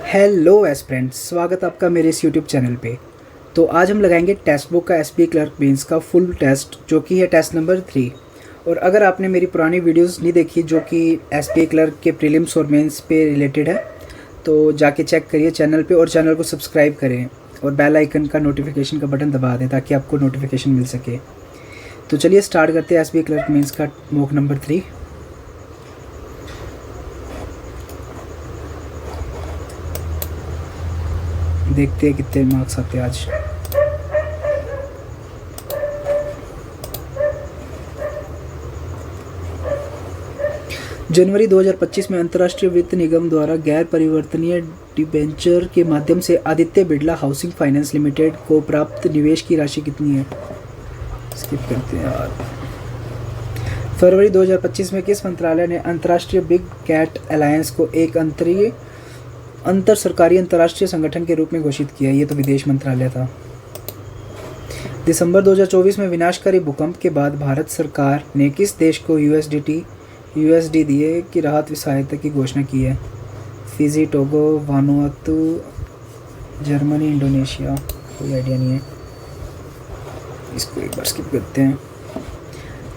Hello aspirants, स्वागत आपका मेरे इस यूट्यूब चैनल पे। तो आज हम लगाएंगे टेक्स्ट बुक का एसपी क्लर्क मेंस का फुल टेस्ट, जो कि है टेस्ट नंबर 3। और अगर आपने मेरी पुरानी वीडियोस नहीं देखी जो कि एसपी क्लर्क के प्रीलिम्स और मेंस पे रिलेटेड है, तो जाके चेक करिए चैनल पे और चैनल को सब्सक्राइब करें और बेल आइकन का नोटिफिकेशन का बटन दबा दें ताकि आपको नोटिफिकेशन मिल सके। तो चलिए स्टार्ट करते हैं एसपी क्लर्क मेंस का मॉक नंबर 3। देखते हैं कितने मार्क्स आते हैं आज। जनवरी 2025 में अंतर्राष्ट्रीय वित्त निगम द्वारा गैर परिवर्तनीय डिबेंचर के माध्यम से Aditya Birla housing finance limited को प्राप्त निवेश की राशि कितनी है? स्किप करते हैं यार। फरवरी 2025 में किस मंत्रालय ने अंतर्राष्ट्रीय बिग कैट अलायंस को एक अंतर सरकारी अंतर्राष्ट्रीय संगठन के रूप में घोषित किया? ये तो विदेश मंत्रालय था। दिसंबर 2024 में विनाशकारी भूकंप के बाद भारत सरकार ने किस देश को यूएसडी दिए की राहत सहायता की घोषणा की है? Fiji, Togo, Vanuatu, Germany, Indonesia. कोई आइडिया नहीं है, इसको एक बार स्किप करते हैं।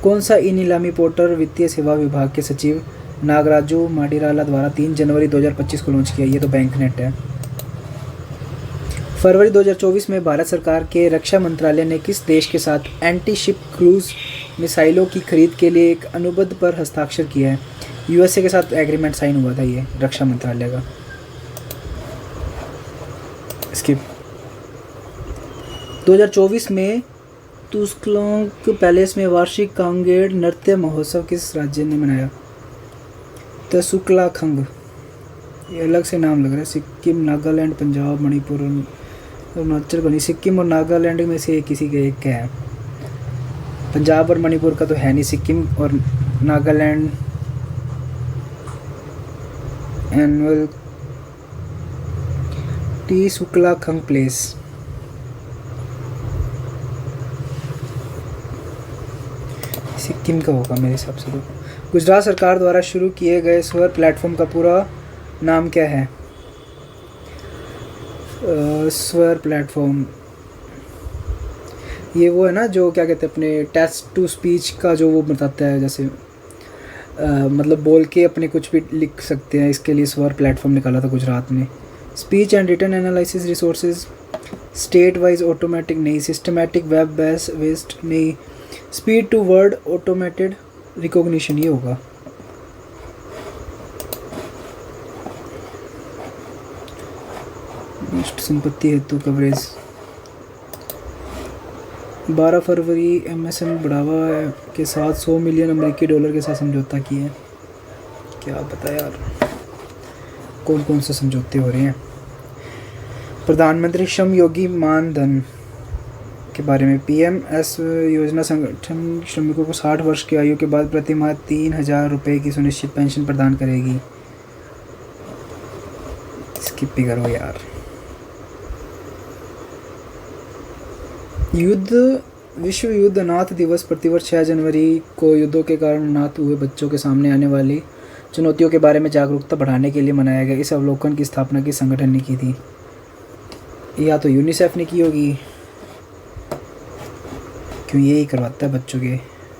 कौन सा ई नीलामी पोर्टल वित्तीय सेवा विभाग के सचिव नागराजू माडिराला द्वारा 3 जनवरी 2025 को लॉन्च किया? ये तो बैंकनेट है। फरवरी 2024 में भारत सरकार के रक्षा मंत्रालय ने किस देश के साथ एंटी शिप क्रूज मिसाइलों की खरीद के लिए एक अनुबंध पर हस्ताक्षर किया है? यूएसए के साथ एग्रीमेंट साइन हुआ था ये रक्षा मंत्रालय का। स्किप। 2024 में तुस्क्लोंग पैलेस में वार्षिक कांगेड़ नृत्य महोत्सव किस राज्य ने मनाया? तसुक्लाखंग। ये अलग से नाम लग रहा है। सिक्किम, नागालैंड, पंजाब, मणिपुर, अरुणाचल बनी। सिक्किम और नागालैंड में से किसी के एक है। पंजाब और मणिपुर का तो है नहीं। सिक्किम और नागालैंड एनुअल तसुक्लाखंग प्लेस। सिक्किम का होगा मेरे हिसाब से। तो गुजरात सरकार द्वारा शुरू किए गए स्वर प्लेटफॉर्म का पूरा नाम क्या है? स्वर प्लेटफॉर्म ये वो है ना जो क्या कहते हैं अपने टेक्स्ट टू स्पीच का जो वो बताता है, जैसे मतलब बोल के अपने कुछ भी लिख सकते हैं। इसके लिए स्वर प्लेटफॉर्म निकाला था गुजरात ने। Speech and written analysis resources state wise automatic नहीं, सिस्टमैटिक वेब बेस्ड नहीं, speed to word automated recognition ये होगा। संपत्ति हेतु कवरेज। 12 फरवरी एमएसएम बढ़ावा के साथ 100 मिलियन अमेरिकी डॉलर के साथ समझौता किए। क्या पता यार कौन कौन से समझौते हो रहे हैं। प्रधानमंत्री श्रम योगी मानधन के बारे में। पीएमएस योजना संगठन श्रमिकों को 60 वर्ष की आयु के बाद प्रति माह 3,000 रुपये की सुनिश्चित पेंशन प्रदान करेगी। स्किप ही करो यार। विश्व युद्ध अनाथ दिवस प्रतिवर्ष 6 जनवरी को युद्धों के कारण अनाथ हुए बच्चों के सामने आने वाली चुनौतियों के बारे में जागरूकता बढ़ाने के लिए मनाया गया। इस अवलोकन की स्थापना किस संगठन ने की थी? या तो यूनिसेफ ने की होगी, क्यों यही करवाता है बच्चों के।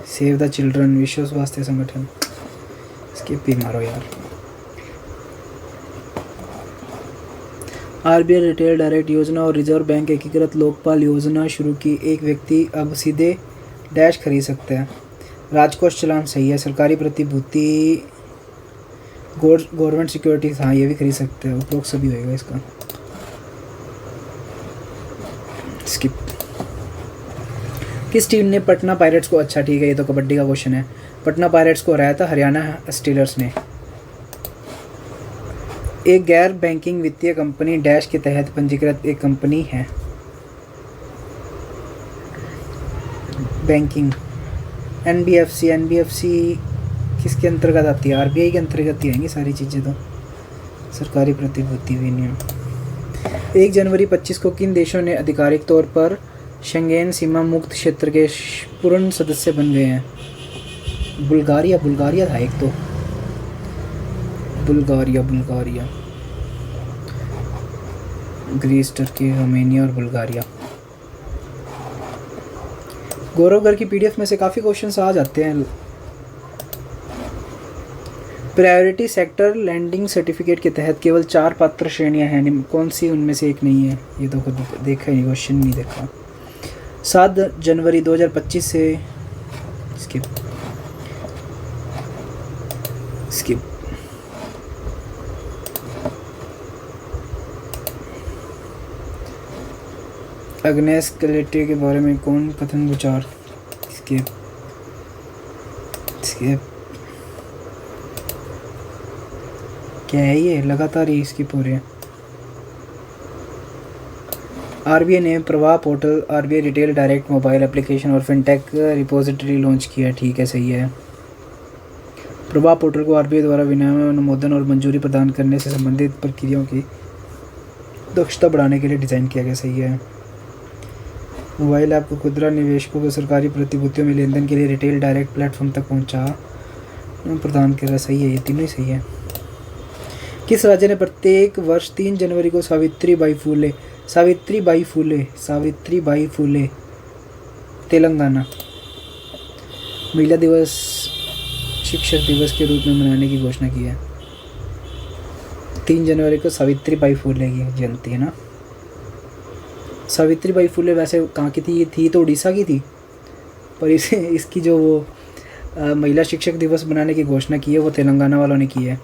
सेव द चिल्ड्रन, विश्व स्वास्थ्य संगठन। स्किप ही मारो यार। आरबीआई रिटेल डायरेक्ट योजना और रिजर्व बैंक एकीकृत लोकपाल योजना शुरू की। एक व्यक्ति अब सीधे डैश खरीद सकता है। राजकोष चलान सही है। सरकारी प्रतिभूति गवर्नमेंट सिक्योरिटीज, हाँ ये भी खरीद सकते हैं। उपरोक्त सभी होएगा इसका। स्किप। किस टीम ने पटना पायरेट्स को, अच्छा ठीक है ये तो कबड्डी का क्वेश्चन है, पटना पायरेट्स को हराया था? हरियाणा स्टीलर्स ने। एक गैर बैंकिंग वित्तीय कंपनी डैश के तहत पंजीकृत एक कंपनी है। बैंकिंग एनबीएफसी किसके अंतर्गत आती है? आरबीआई के अंतर्गत ही आएंगी सारी चीज़ें तो। सरकारी प्रतिभूति विनियम। 1 जनवरी 25 को किन देशों ने आधिकारिक तौर पर शेंगेन सीमा मुक्त क्षेत्र के पूर्ण सदस्य बन गए हैं? बुल्गारिया था एक तो। बुल्गारिया। ग्रीस, टर्की, रोमेनिया और बुल्गारिया। गौरव घर की पीडीएफ में से काफ़ी क्वेश्चंस आ जाते हैं। प्रायोरिटी सेक्टर लैंडिंग सर्टिफिकेट के तहत केवल 4 पात्र श्रेणियां हैं, कौन सी उनमें से एक नहीं है? ये तो देखा ही नहीं, क्वेश्चन नहीं देखा। 7 जनवरी 2025 से स्किप स्किप। अग्नेस कलेक्टिव के बारे में कौन कथन विचार? Skip skip. क्या है ये? लगातार ही स्किप हो रहे हैं। आरबीआई ने प्रवाह portal, RBI retail direct mobile application और फिनटेक रिपोजिटरी लॉन्च किया। ठीक है, सही है। प्रवाह पोर्टल को आरबीआई द्वारा विनियमन, अनुमोदन और मंजूरी प्रदान करने से संबंधित प्रक्रियाओं की दक्षता बढ़ाने के लिए डिज़ाइन किया गया। सही है। मोबाइल ऐप को खुदरा निवेशकों को सरकारी प्रतिभूतियों में लेन देन के लिए रिटेल डायरेक्ट प्लेटफॉर्म तक पहुंचा प्रदान कर रहा। सही है, ये तीनों ही सही है। किस राज्य ने प्रत्येक वर्ष 3 जनवरी को सावित्रीबाई फूले तेलंगाना महिला दिवस, शिक्षक दिवस के रूप में मनाने की घोषणा की है? 3 जनवरी को सावित्रीबाई फूले की जयंती है ना। सावित्रीबाई फूले वैसे कहाँ की थी? ये थी तो उड़ीसा की थी, पर इसकी जो वो महिला शिक्षक दिवस बनाने की घोषणा की है वो तेलंगाना वालों ने की है,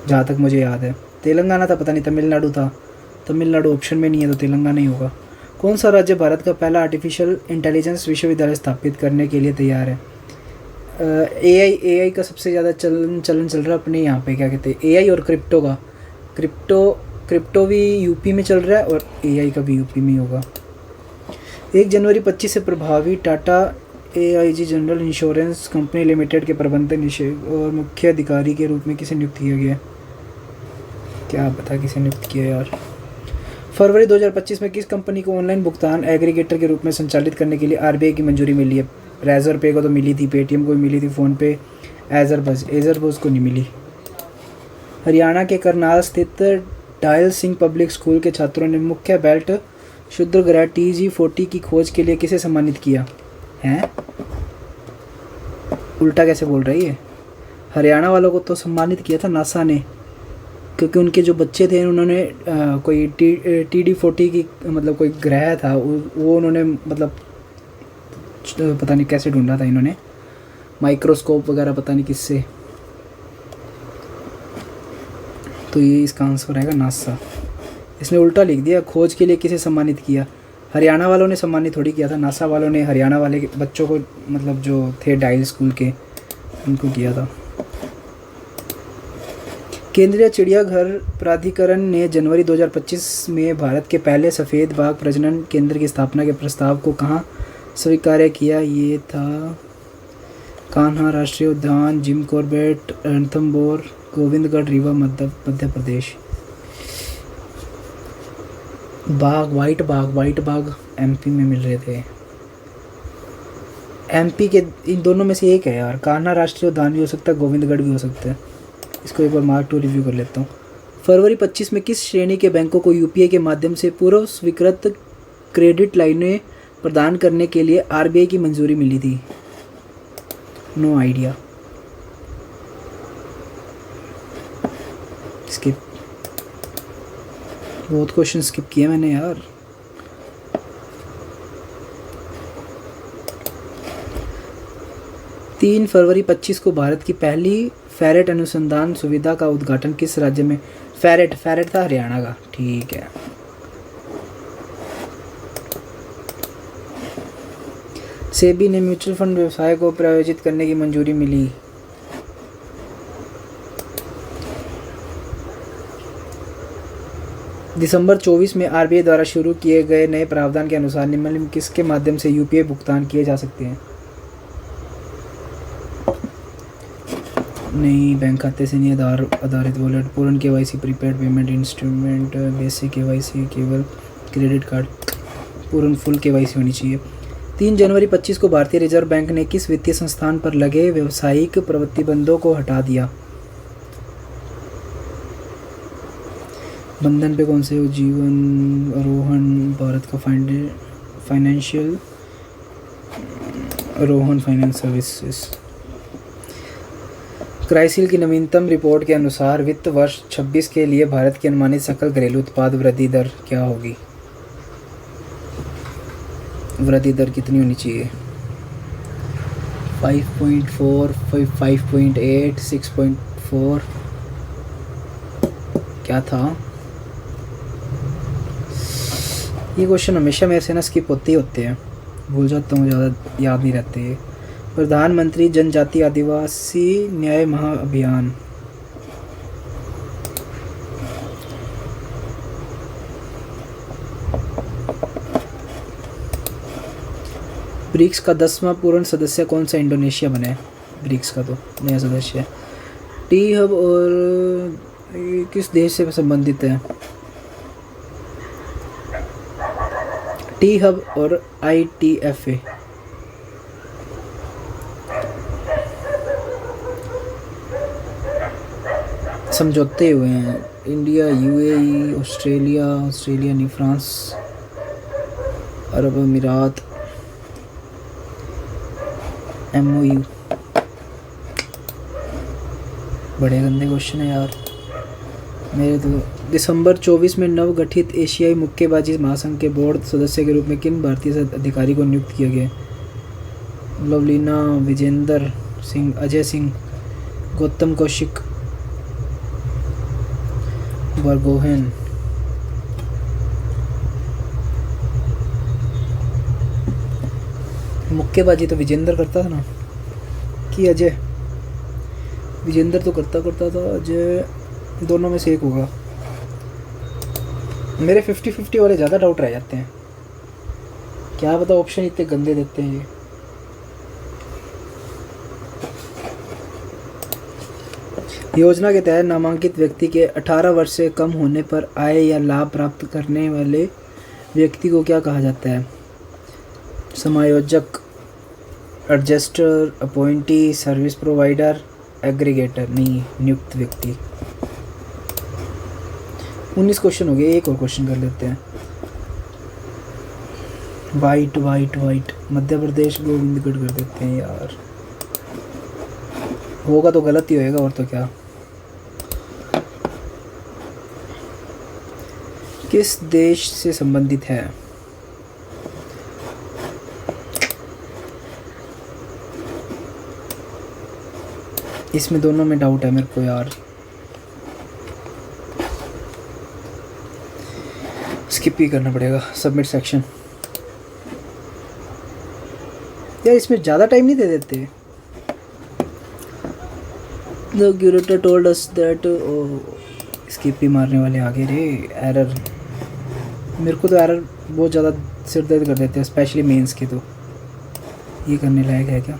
जहाँ तक मुझे याद है। तेलंगाना था, पता नहीं तमिलनाडु था। तमिलनाडु ऑप्शन में नहीं है तो तेलंगाना ही होगा। कौन सा राज्य भारत का पहला आर्टिफिशियल इंटेलिजेंस विश्वविद्यालय स्थापित करने के लिए तैयार है? एआई का सबसे ज़्यादा चलन चल रहा है अपने यहाँ पे, क्या कहते हैं, एआई और क्रिप्टो का। क्रिप्टो भी यूपी में चल रहा है और एआई का भी यूपी में ही होगा। 1 जनवरी 25 से प्रभावी Tata AIG general insurance company limited के प्रबंधक निदेशक और मुख्य अधिकारी के रूप में किसे नियुक्त किया गया? क्या पता किसे नियुक्त किया यार। फरवरी 2025 में किस कंपनी को ऑनलाइन भुगतान एग्रीगेटर के रूप में संचालित करने के लिए आरबीआई की मंजूरी मिली है? रेजर पे को तो मिली थी, पेटीएम को मिली थी, फ़ोनपे, एजरबस को नहीं मिली। हरियाणा के करनाल स्थित डायल सिंह पब्लिक स्कूल के छात्रों ने मुख्य बेल्ट क्षुद्र ग्रह TG40 की खोज के लिए किसे सम्मानित किया है? उल्टा कैसे बोल रही है? हरियाणा वालों को तो सम्मानित किया था नासा ने, क्योंकि उनके जो बच्चे थे उन्होंने कोई TD40 की मतलब कोई ग्रह था वो उन्होंने मतलब पता नहीं कैसे ढूंढा था इन्होंने, माइक्रोस्कोप वगैरह पता नहीं किससे। तो ये इसका आंसर रहेगा नासा। इसने उल्टा लिख दिया, खोज के लिए किसे सम्मानित किया? हरियाणा वालों ने सम्मानित थोड़ी किया था, नासा वालों ने हरियाणा वाले बच्चों को मतलब जो थे डायल स्कूल के उनको किया था। केंद्रीय चिड़ियाघर प्राधिकरण ने जनवरी 2025 में भारत के पहले सफ़ेद बाघ प्रजनन केंद्र की स्थापना के प्रस्ताव को कहाँ स्वीकार किया? ये था कान्हा राष्ट्रीय उद्यान, Jim Corbett, Ranthambore, Govindgarh Rewa, Madhya Pradesh. White बाघ एमपी में मिल रहे थे। एमपी के इन दोनों में से एक है यार, कान्हा राष्ट्रीय उद्यान भी हो सकता है, गोविंदगढ़ भी हो सकता है। इसको एक बार मार्क टू रिव्यू कर लेता हूँ। फरवरी 25 में किस श्रेणी के बैंकों को यूपीआई के माध्यम से पूर्व स्वीकृत क्रेडिट लाइनें प्रदान करने के लिए आरबीआई की मंजूरी मिली थी? No idea. स्किप। बहुत क्वेश्चन स्किप किए मैंने यार। तीन फरवरी 25 को भारत की पहली फेरेट अनुसंधान सुविधा का उद्घाटन किस राज्य में? फेरेट था हरियाणा का। ठीक है। सेबी ने म्यूचुअल फंड व्यवसाय को प्रायोजित करने की मंजूरी मिली। दिसंबर 24 में आरबीआई द्वारा शुरू किए गए नए प्रावधान के अनुसार निम्नलिखित में किसके माध्यम से यूपीआई भुगतान किए जा सकते हैं? नहीं, बैंक खाते से नहीं, आधारित वॉलेट, पूर्ण KYC, prepaid payment instrument, basic KYC, केवल क्रेडिट कार्ड, पूर्ण फुल केवाईसी होनी चाहिए। 3 जनवरी 25 को भारतीय रिजर्व बैंक ने किस वित्तीय संस्थान पर लगे व्यावसायिक प्रतिबंधों को हटा दिया? बंधन पे कौन से हो? जीवन, रोहन, भारत का financial, Rohan finance services. CRISIL की नवीनतम रिपोर्ट के अनुसार वित्त वर्ष 26 के लिए भारत की अनुमानित सकल घरेलू उत्पाद वृद्धि दर क्या होगी? वृद्धि दर कितनी होनी चाहिए? 5.4, 5.8, 6.4 क्या था? ये क्वेश्चन हमेशा मेरे से ना स्किप होते हैं, भूल जाता हूँ, ज़्यादा याद नहीं रहते। प्रधानमंत्री जनजातीय आदिवासी न्याय महाअभियान, ब्रिक्स का 10वां पूर्ण सदस्य कौन सा इंडोनेशिया बना है? ब्रिक्स का तो नया सदस्य है। टी हब और किस देश से संबंधित है? टी हब और ITFA। समझौते हुए हैं। इंडिया, UAE, ऑस्ट्रेलिया नहीं, फ्रांस, अरब अमीरात, MOU। बड़े गंदे क्वेश्चन है यार मेरे तो। दिसंबर 24 में नवगठित एशियाई मुक्केबाजी महासंघ के बोर्ड सदस्य के रूप में किन भारतीय अधिकारी को नियुक्त किया गया? लवलीना, विजेंदर सिंह, अजय सिंह, गौतम कौशिक, बरगोहेन। मुक्केबाजी तो विजेंदर करता था ना कि अजय? विजेंदर तो करता था, अजय दोनों में से एक होगा। मेरे 50-50 वाले ज़्यादा डाउट रह जाते हैं, क्या पता ऑप्शन इतने गंदे देते हैं ये। योजना के तहत नामांकित व्यक्ति के 18 वर्ष से कम होने पर आय या लाभ प्राप्त करने वाले व्यक्ति को क्या कहा जाता है? समायोजक, adjuster, appointee, service provider, aggregator. नहीं, नियुक्त व्यक्ति। 19 क्वेश्चन हो गए, एक और क्वेश्चन कर लेते हैं। वाइट मध्य प्रदेश गोविंदगढ़ कर देते हैं यार, होगा तो गलत ही होएगा और तो क्या। किस देश से संबंधित है? इसमें दोनों में डाउट है मेरे को यार, स्किप ही करना पड़ेगा। Submit section. यार इसमें ज़्यादा टाइम नहीं दे देते। The curator told us that skip ही मारने वाले आगे रे। एरर, मेरे को तो एरर बहुत ज़्यादा सिर दर्द कर देते हैं, स्पेशली मेंस के। तो ये करने लायक है क्या?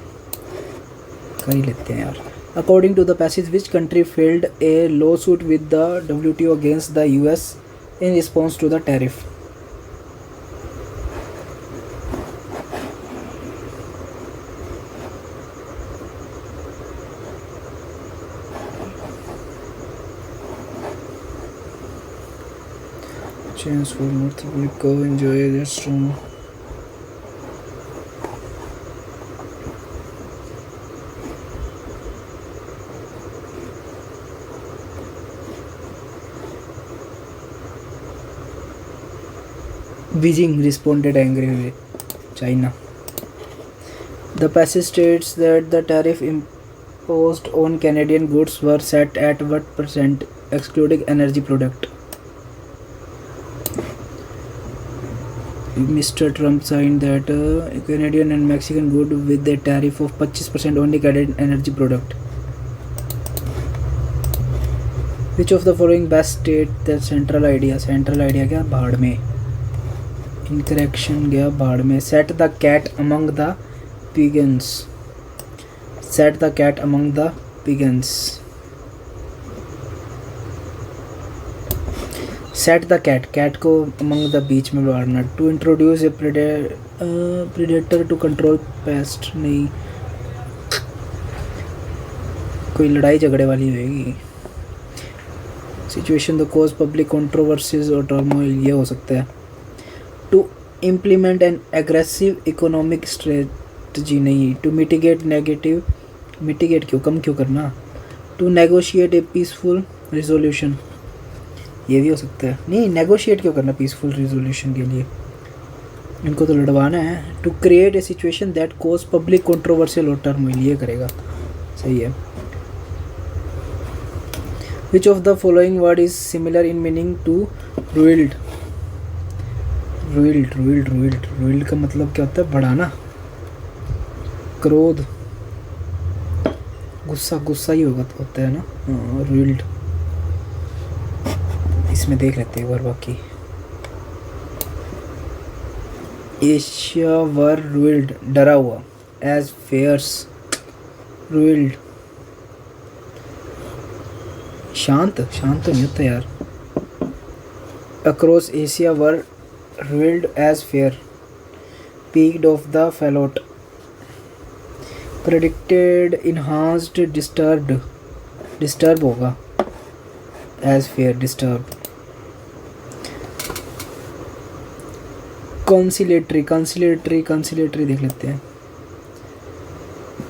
कर ही लेते हैं यार। According to the passage, which country filed a lawsuit with the WTO against the US in response to the tariff? Chance for North Republic, enjoy their strong. Beijing responded angrily. China. The passage states that the tariff imposed on Canadian goods were set at what percent, excluding energy product? Mr. Trump signed that Canadian and Mexican good with a tariff of 25% only Canadian energy product. Which of the following best state the central idea? Central idea क्या? भाड़ में। Incorrection गया भाड़ में। Set the cat among the pigeons. Set the cat among the pigeons. Set the cat, cat को among the बीच में बाढ़ना। To introduce a predator to control pest। नहीं, कोई लड़ाई झगड़े वाली होगी। Situation the cause public controversies और टर्मोइल, ये हो सकता है। To implement an aggressive economic strategy, नहीं। टू मिटिगेट नेगेटिव, मिटिगेट क्यों, कम क्यों करना। To negotiate a peaceful resolution, ये भी हो सकता है। नहीं, नेगोशिएट क्यों करना पीसफुल रिजोल्यूशन के लिए, इनको तो लड़वाना है। To create a situation that cause public controversial और टर्मोइल, ये करेगा, सही है। Which of the following word is similar in meaning to roiled. Roiled roiled roiled roiled का मतलब क्या होता है, बढ़ाना, क्रोध, गुस्सा, गुस्सा ही होगा तो होता है ना, रुइल्ड। इसमें देख लेते हैं एक बार बाकी। एशिया वर रुइल्ड, डरा हुआ। एज फेयर्स, रुइल्ड, शांत, शांत तो नहीं होता यार। Across Asia were roiled as fair, peaked off the fallout, predicted enhanced disturbed, disturb होगा, as fair disturb. Conciliatory, conciliatory, conciliatory देख लेते हैं।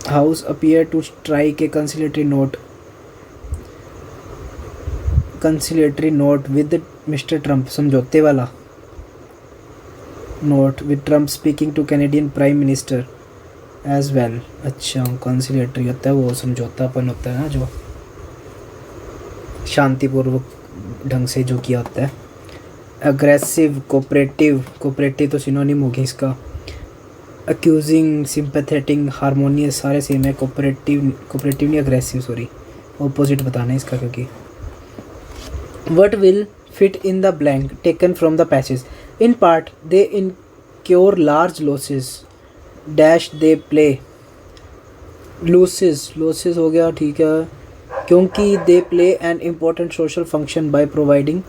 House appear to strike a conciliatory note, conciliatory note with mister Trump, समझौते वाला note with Trump speaking to Canadian prime minister as well. अच्छा, conciliatory होता है वो समझौतापन होता है ना, जो शांतिपूर्वक ढंग से जो किया होता है। अग्रेसिव, कोऑपरेटिव, कोऑपरेटिव तो सिनोनिम हो गया इसका। अक्यूजिंग, सिंपैथेटिक, हारमोनियस, सारे सेम है। कोऑपरेटिव, कोऑपरेटिव नहीं, अग्रेसिव, सॉरी, ऑपोजिट बताना है इसका। क्योंकि what will fit in the blank taken from the passage, in part they incur large losses, dash they play, losses, losses हो गया, ठीक है, क्योंकि they play an important social function by providing,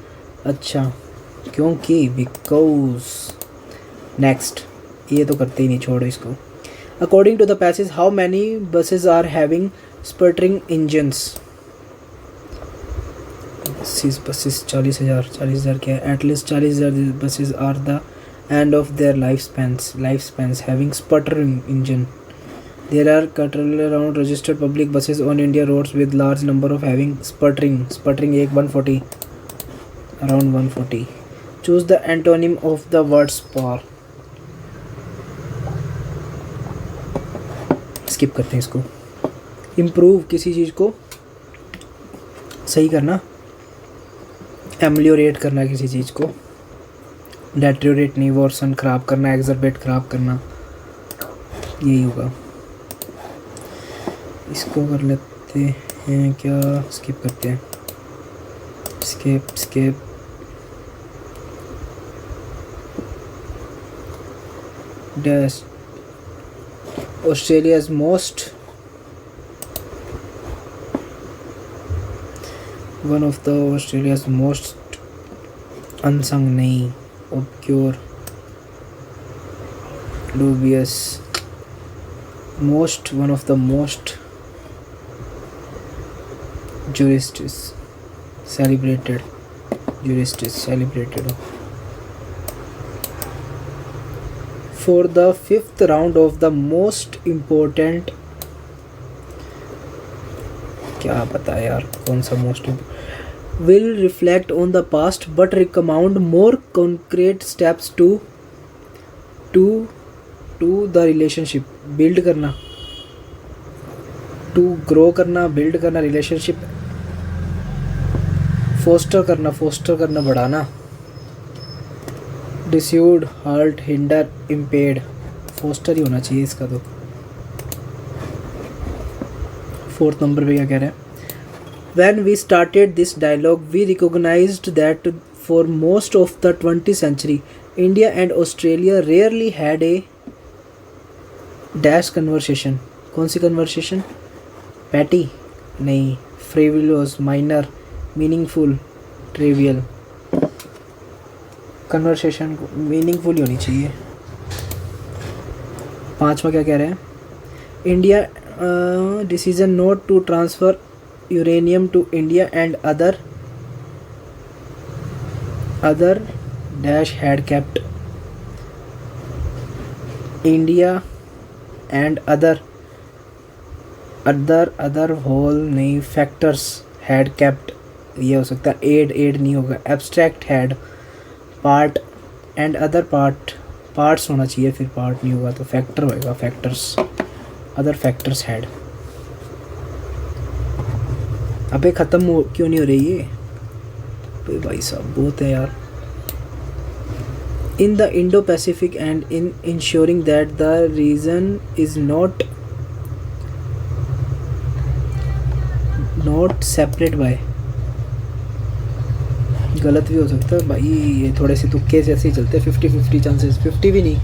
अच्छा, क्योंकि, बिकॉज। नेक्स्ट, ये तो करते ही नहीं, छोड़ो इसको। According to the passage how many buses are having sputtering engines, buses 40,000, 40,000 क्या है, at least 40,000 buses are the end of their life spans having sputtering engine. There are currently around registered public buses on India roads with large number of having sputtering, एक 140, around 140. Choose the antonym of the word spar. Skip करते हैं इसको। Improve, किसी चीज़ को सही करना। Ameliorate करना किसी चीज़ को। Deteriorate नहीं, worsen खराब करना, exacerbate खराब करना, यही होगा। इसको कर लेते हैं क्या, स्किप करते हैं, skip skip. Dash, Australia's most, one of the Australia's most unsung, नहीं, obscure, dubious, most, one of the most jurists celebrated, jurists celebrated. For the fifth round of the most important, क्या पता यार कौन सा most will reflect on the past but recommend more concrete steps to the relationship, build करना, to grow करना, build करना, relationship poster करना, बढ़ाना, डिस्यूड, हर्ट, हिंडर, इम्पेड, फोस्टर ही होना चाहिए इसका तो। फोर्थ नंबर पे क्या कह रहा है, When we started this dialogue, we recognized that for most of the 20th century, India and Australia rarely had a dash conversation. कौन सी conversation? Petty? नहीं, frivolous, minor, meaningful, trivial. Conversation meaningful ही होनी चाहिए। पांचवा क्या कह रहे हैं, India decision not to transfer uranium to India and other other dash had kept India and other whole नहीं, फैक्टर्स हैड केप्ट, ये हो सकता है एड नहीं होगा, abstract had, part and other parts होना चाहिए, फिर पार्ट नहीं होगा तो फैक्टर होएगा, फैक्टर्स, अदर फैक्टर्स हैड। अबे ख़त्म क्यों नहीं हो रही ये भाई साहब, बहुत है यार। In the Indo Pacific and in insuring that the region is not separate by, गलत भी हो सकता है भाई, ये थोड़े से तुक्के से ऐसे ही चलते हैं, 50-50 चांसेस, 50 भी नहीं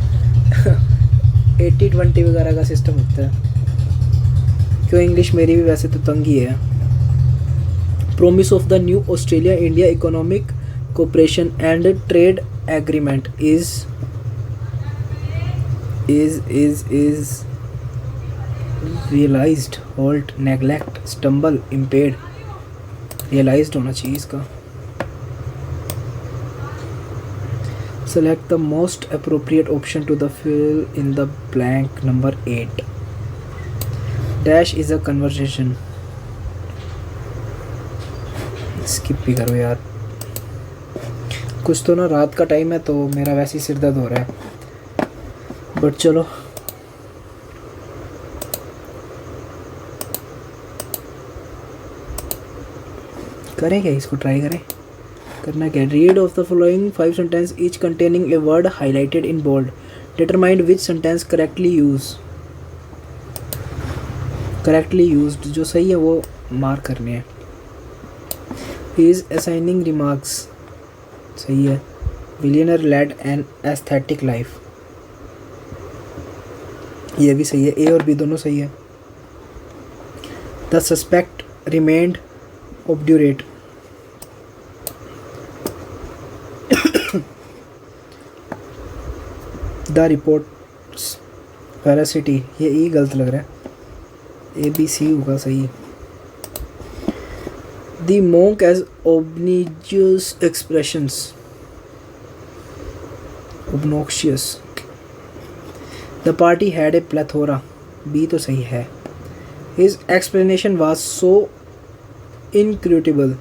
80-20 वगैरह का सिस्टम होता है। क्यों इंग्लिश मेरी भी वैसे तो तंग ही है। Promise of the new Australia India economic cooperation and trade agreement is realised, halt, neglect, stumble, impaired, realised होना चाहिए इसका। Select the most appropriate option to the fill in the blank number 8. Dash is a conversation. Skip भी करो यार, कुछ तो ना, रात का टाइम है तो मेरा वैसे ही सिर दर्द हो रहा है, बट चलो करें क्या, इसको ट्राई करें। करना क्या, read of the following 5 sentence each containing a word highlighted in bold, determined which sentence correctly used, जो सही है वो मार्क करने हैं। ही इज असाइनिंग रिमार्क्स, सही है। Billionaire led an aesthetic life, ये भी सही है, ए और बी दोनों सही है। The suspect remained obdurate, the reports veracity, ये ई गलत लग रहा है, ए बी सी होगा सही। The monk as obnoxious expressions, obnoxious, the party had a plethora, B तो सही है। His explanation was so inscrutable,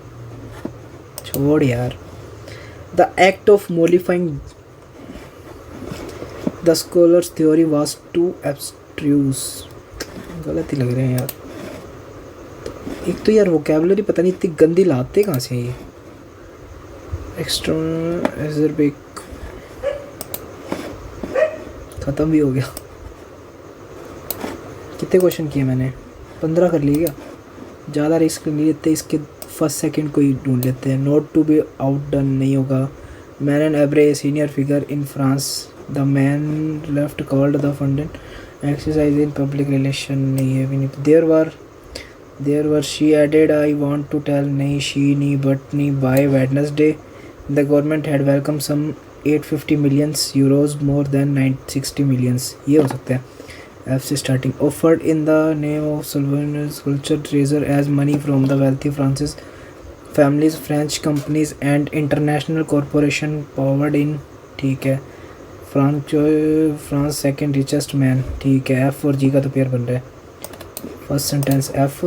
छोड़ यार। The act of mollifying the scholars theory was too abstruse, गलत ही लग रहे हैं यार। एक तो यार वोकैबुलरी पता नहीं इतनी गंदी लाते कहाँ से ये। एक्स्ट्रा एजरबिक ख़त्म भी हो गया। कितने क्वेश्चन किए मैंने, 15 कर लिए क्या, ज़्यादा रिस्क नहीं लेते, इसके फर्स्ट सेकंड को ही ढूंढ लेते हैं। नॉट टू बी आउटडन नहीं होगा। Man and every senior figure in France, the man left called the fondant exercise in public relation, नहीं है भी नहीं। There were she added I want to tell, नहीं शी नहीं बट नहीं। By Wednesday the government had welcome some 850 millions euros more than 960 millions, ये हो सकता है। एफ से स्टार्टिंग। Offered in the name of salvaging culture treasure as money from the wealthy France's families, French companies and international corporation powered in, ठीक है। France second richest man, ठीक है। एफ और जी का तो पेयर बन रहा है। First sentence F,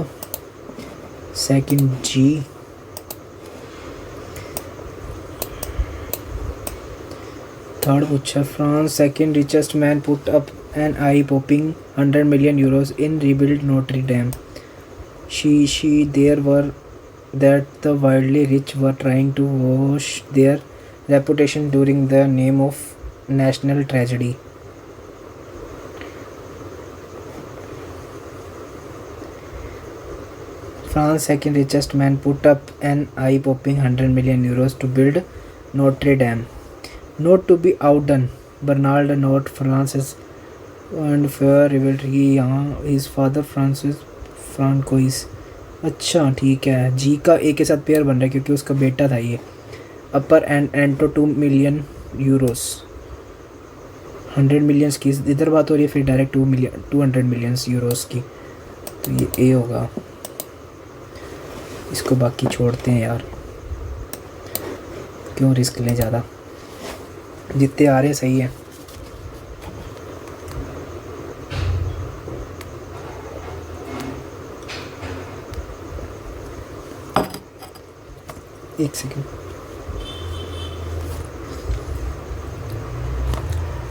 second G, third पूछा France second richest man put up an eye popping 100 million euros in rebuild Notre Dame. She there were that the wildly rich were trying to wash their reputation during the name of national tragedy. France second richest man put up an eye-popping 100 million euros to build Notre Dame. Not to be outdone, Bernard Note Francis and fair rivalry, यहाँ his father Francis Francois। अच्छा ठीक है, जी का ए के साथ pair बन रहा है क्योंकि उसका बेटा था ये। अपर एंड एंटो 2 मिलियन यूरोस, 100 मिलियंस की इधर बात हो रही है, फिर डायरेक्ट 200 मिलियंस यूरोस की, तो ये ए होगा। इसको बाकी छोड़ते हैं यार क्यों रिस्क लें ज़्यादा, जितने आ रहे हैं सही है। एक सेकेंड,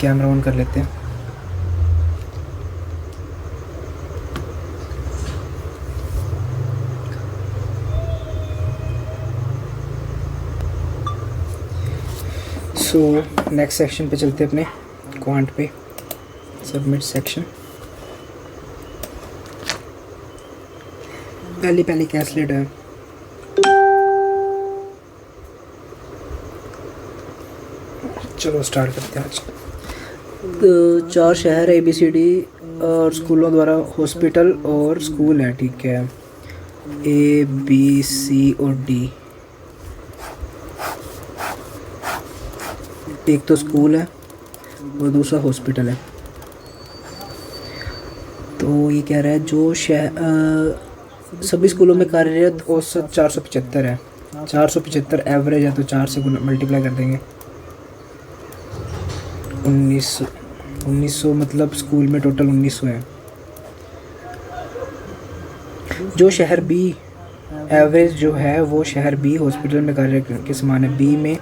कैमरा ऑन कर लेते हैं। सो नेक्स्ट सेक्शन पे चलते हैं, अपने क्वांट पे, सबमिट सेक्शन। पहली कैसलेट है। चलो स्टार्ट करते हैं आज। तो 4 शहर ABCD और स्कूलों द्वारा हॉस्पिटल और स्कूल है, ठीक है, ABC और D। एक तो स्कूल है और दूसरा हॉस्पिटल है। तो ये कह रहा है जो सभी स्कूलों में कार्यरत औसत 475 है। 475 एवरेज है, तो 4 से मल्टीप्लाई कर देंगे। 1900 मतलब स्कूल में टोटल 1900 है। जो शहर B एवरेज जो है वो शहर B हॉस्पिटल में कार्य के समान है। B में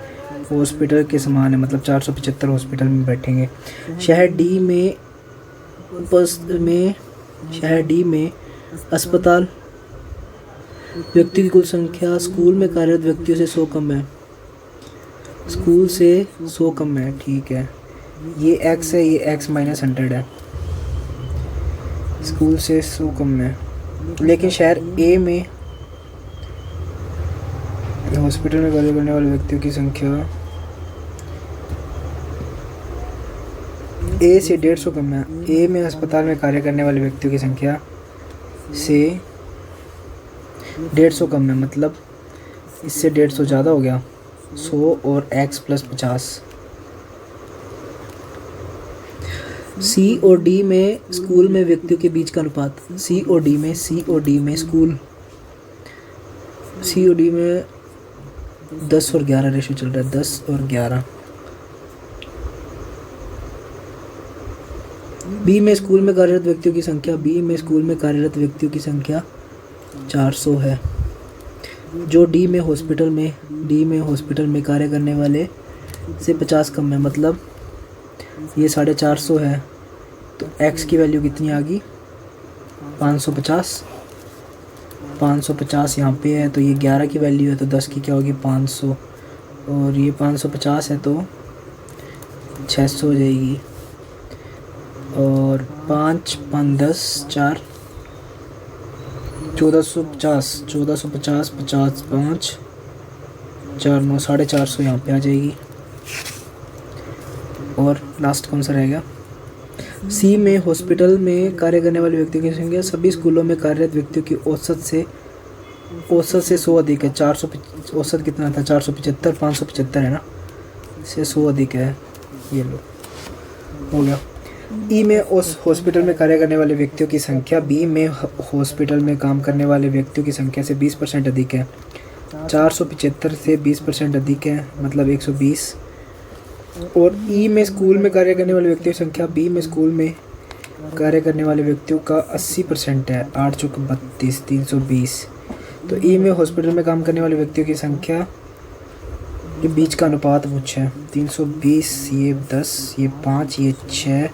हॉस्पिटल के समान है, मतलब 475 हॉस्पिटल में बैठेंगे। शहर D में अस्पताल व्यक्ति की कुल संख्या स्कूल में कार्यरत व्यक्तियों से 100 कम है। स्कूल से 100 कम है, ठीक है। ये x है, ये x माइनस 100 है। स्कूल से 100 कम है। लेकिन शहर A में हॉस्पिटल में कार्य करने वाले व्यक्तियों की संख्या A से 150 कम है। A में अस्पताल में कार्य करने वाले व्यक्तियों की संख्या से 150 कम है, मतलब इससे 150 ज़्यादा हो गया। 100 और x प्लस 50। C और D में स्कूल में व्यक्तियों के बीच का अनुपात। C और D में C और D में 10 और 11 रेशो चल रहा है। 10 और 11। B में स्कूल में कार्यरत व्यक्तियों की संख्या 400 है। जो D में हॉस्पिटल में कार्य करने वाले से 50 कम है, मतलब ये 450 है। तो x की वैल्यू कितनी आ गई? 550 यहाँ पे है, तो ये 11 की वैल्यू है, तो 10 की क्या होगी? 500। और ये 550 है तो 600 हो जाएगी। और 5 5 10 4 1450 50 5 4 9 450 यहाँ पे आ जाएगी। और लास्ट कौन सा रहेगा? C में हॉस्पिटल में कार्य करने वाले व्यक्तियों की संख्या सभी स्कूलों में कार्यरत व्यक्तियों की औसत से 100 अधिक है। 400 औसत कितना था? 475 575 है ना, से 100 अधिक है। ये लो हो गया। E में हॉस्पिटल में कार्य करने वाले व्यक्तियों की संख्या B में हॉस्पिटल में काम करने वाले व्यक्तियों की संख्या से 20% अधिक है। 475 से 20% अधिक है, मतलब 120। और E में स्कूल में कार्य करने वाले व्यक्तियों की संख्या B में स्कूल में कार्य करने वाले व्यक्तियों का 80% है। 8 चौक 32 320। तो E में हॉस्पिटल में काम करने वाले व्यक्तियों की संख्या के बीच का अनुपात पूछा है। 320, ये 10, ये 5, ये 6,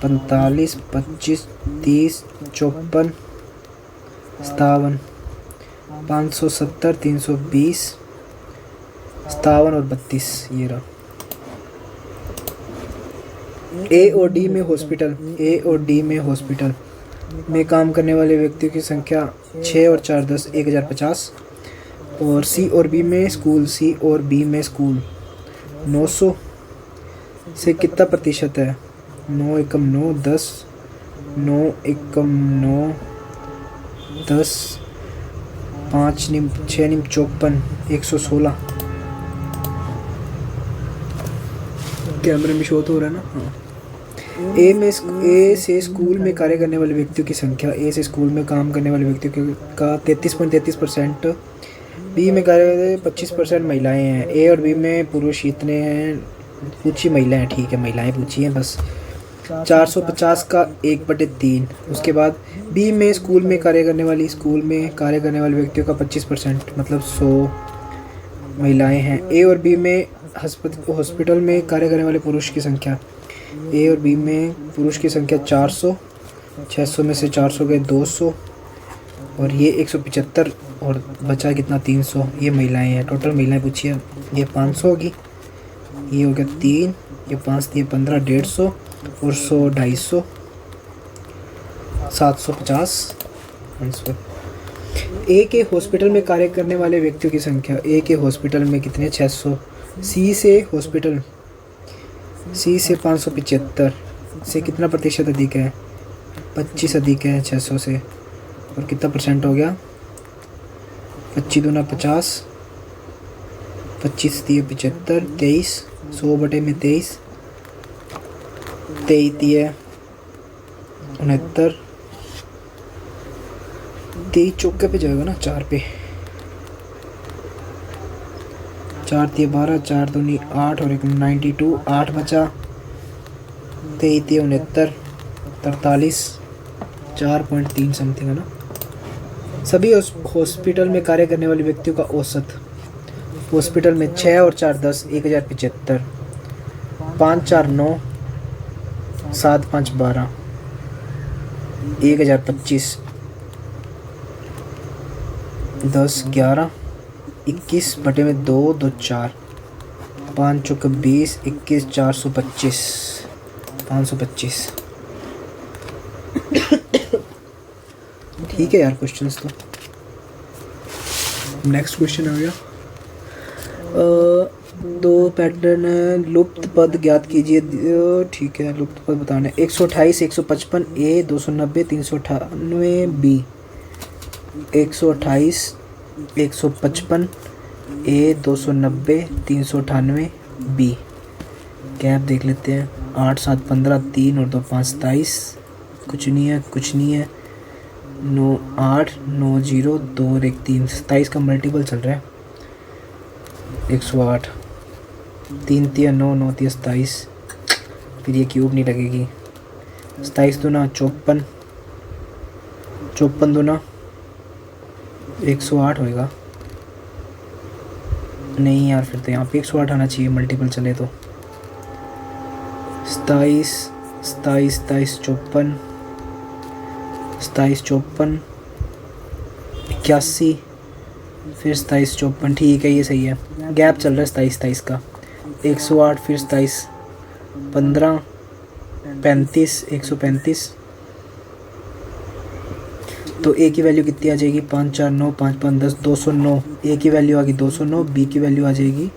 45 25 30 54 57 570 320 57 और 32। ये रहा। A और D में हॉस्पिटल में काम करने वाले व्यक्तियों की संख्या 6 और 4 10 1050। और C और B में स्कूल 900 से कितना प्रतिशत है? 9 एकम 9 10 9 एकम 9 10 5 निम 6 निम 54 116। कैमरे में शो तो हो रहा है ना? हाँ। A से स्कूल में कार्य करने वाले व्यक्तियों की संख्या, A से स्कूल में काम करने वाले व्यक्तियों का 33.33% बी में कार्य 25% महिलाएं हैं। ए और बी में पुरुष इतने हैं, पूछी महिलाएं, ठीक है महिलाएं पूछी हैं बस। 450 का 1/3। उसके बाद बी में स्कूल में कार्य करने वाले व्यक्तियों का 25% मतलब 100 महिलाएं हैं। ए और बी में हॉस्पिटल में कार्य करने वाले पुरुष की संख्या, ए और बी में पुरुष की संख्या 400, 600 में से 400 गए 200 और ये 175 और बचा कितना 300, ये महिलाएं हैं। टोटल महिलाएं पूछी है, ये 500 होगी, ये हो गया 3, ये 5 दिए 15, 150 और 100 250, 750 आंसर। ए के हॉस्पिटल में कार्य करने वाले व्यक्तियों की संख्या, ए के हॉस्पिटल में कितने 600, सी से 575 से कितना प्रतिशत अधिक है, 25 अधिक है 600 से, और कितना परसेंट हो गया 25 दूना 50, 25 दिए 75, 23, 100/23, 23 दिए 69, 23 चौके पे जाएगा ना 4 पे, 4 दिए 12, 4 दूनी 8 और 1 92, 8 बचा, 23 दिए 69, 43, 4.3 समथिंग है ना। सभी हॉस्पिटल में कार्य करने वाले व्यक्तियों का औसत, हॉस्पिटल में 6 और 4 10, 1075, 5 4 9, 7 5 12, 1025, 10 11, 21/2 2 4, 5 चौके 20, 21 425, 525। ठीक है यार क्वेश्चंस तो। नेक्स्ट क्वेश्चन आ गया। दो पैटर्न है, लुप्त पद ज्ञात कीजिए। ठीक है लुप्त पद बताना है। 128 155 ए, 290 398 बी। 128 155 ए, 290 398 बी। गैप देख लेते हैं। 8 7 15, 3 और 2 5 27, कुछ नहीं है 9 8 9 0 2 और 1 3, 27 का मल्टीपल चल रहा है 108, 3 3 9 9 3 27, फिर ये क्यूब नहीं लगेगी। 27 दूना 54, 54 दूना 108 होएगा। नहीं यार फिर तो यहाँ पे 108 आना चाहिए मल्टीपल चले तो। 27 27 27 54, 27 54 81, फिर 27 54, ठीक है ये सही है। गैप चल रहा है 27 27 का। 108 फिर 27 15 35 135, तो ए की वैल्यू कितनी आ जाएगी 5 4 9 5 5 10 209। ए की वैल्यू आ गई 209, बी की वैल्यू आ जाएगी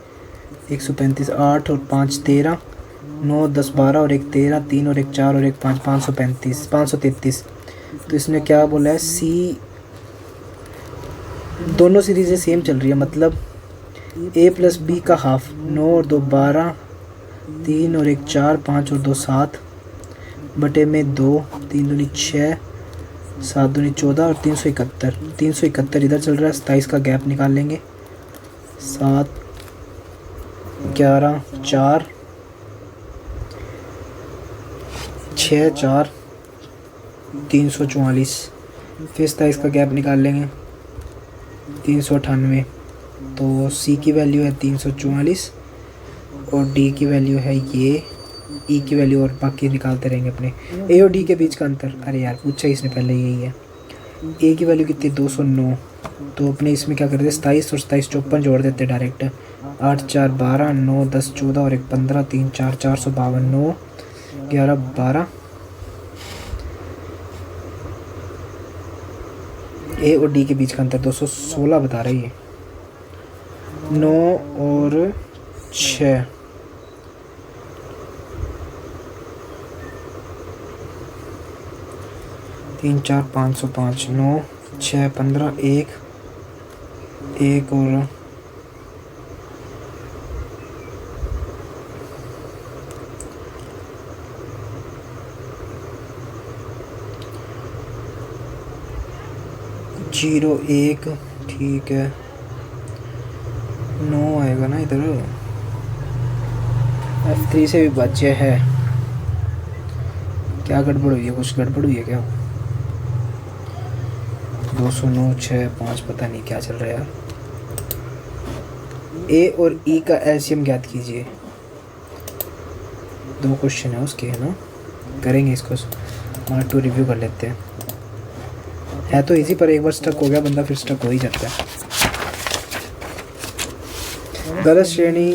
135। 8 और 5 13, 9 10 12 और 1 13, 3 और 1 4 और 1 5, 535 533। तो इसने क्या बोला है सी, दोनों सीरीजें सेम चल रही है मतलब ए प्लस बी का हाफ। 9 और 2 12, 3 और 1 4, 5 और 2 7 बटे में 2, 3 दूनी 6, 7 दूनी 14 और 371। 371 इधर चल रहा है, 27 का गैप निकाल लेंगे। 7 11 4 6 4 344, फिर 27 का गैप निकाल लेंगे 398। तो सी की वैल्यू है 344 और डी की वैल्यू है ये, ई की वैल्यू, और बाकी निकालते रहेंगे अपने। ए और डी के बीच का अंतर, अरे यार पूछा इसने पहले यही है। ए की वैल्यू कितनी 209, तो अपने इसमें क्या करते 27 और 27 54 जोड़ देते डायरेक्ट। 8 4 12, 9 10 14 और 1 15, 3 4 452, 9 11 12। ए और डी के बीच का अंतर 216 बता रही है। 9 और 6, 3 4 505, 9 6 15, 1 1 और 0 1, ठीक है जाएगा ना इधर। F3 से भी बचे है। क्या गड़बड़ हुई है, कुछ गड़बड़ हुई है क्या? 209 6 5 पता नहीं क्या चल रहा है यार। ए और ई का एलसीएम ज्ञात कीजिए। 2 क्वेश्चन है उसके, है ना, करेंगे इसको। पार्ट 2 रिव्यू कर लेते हैं। है तो इजी, पर एक बार स्टक हो गया बंदा फिर स्टक हो ही जाता है। गलत श्रेणी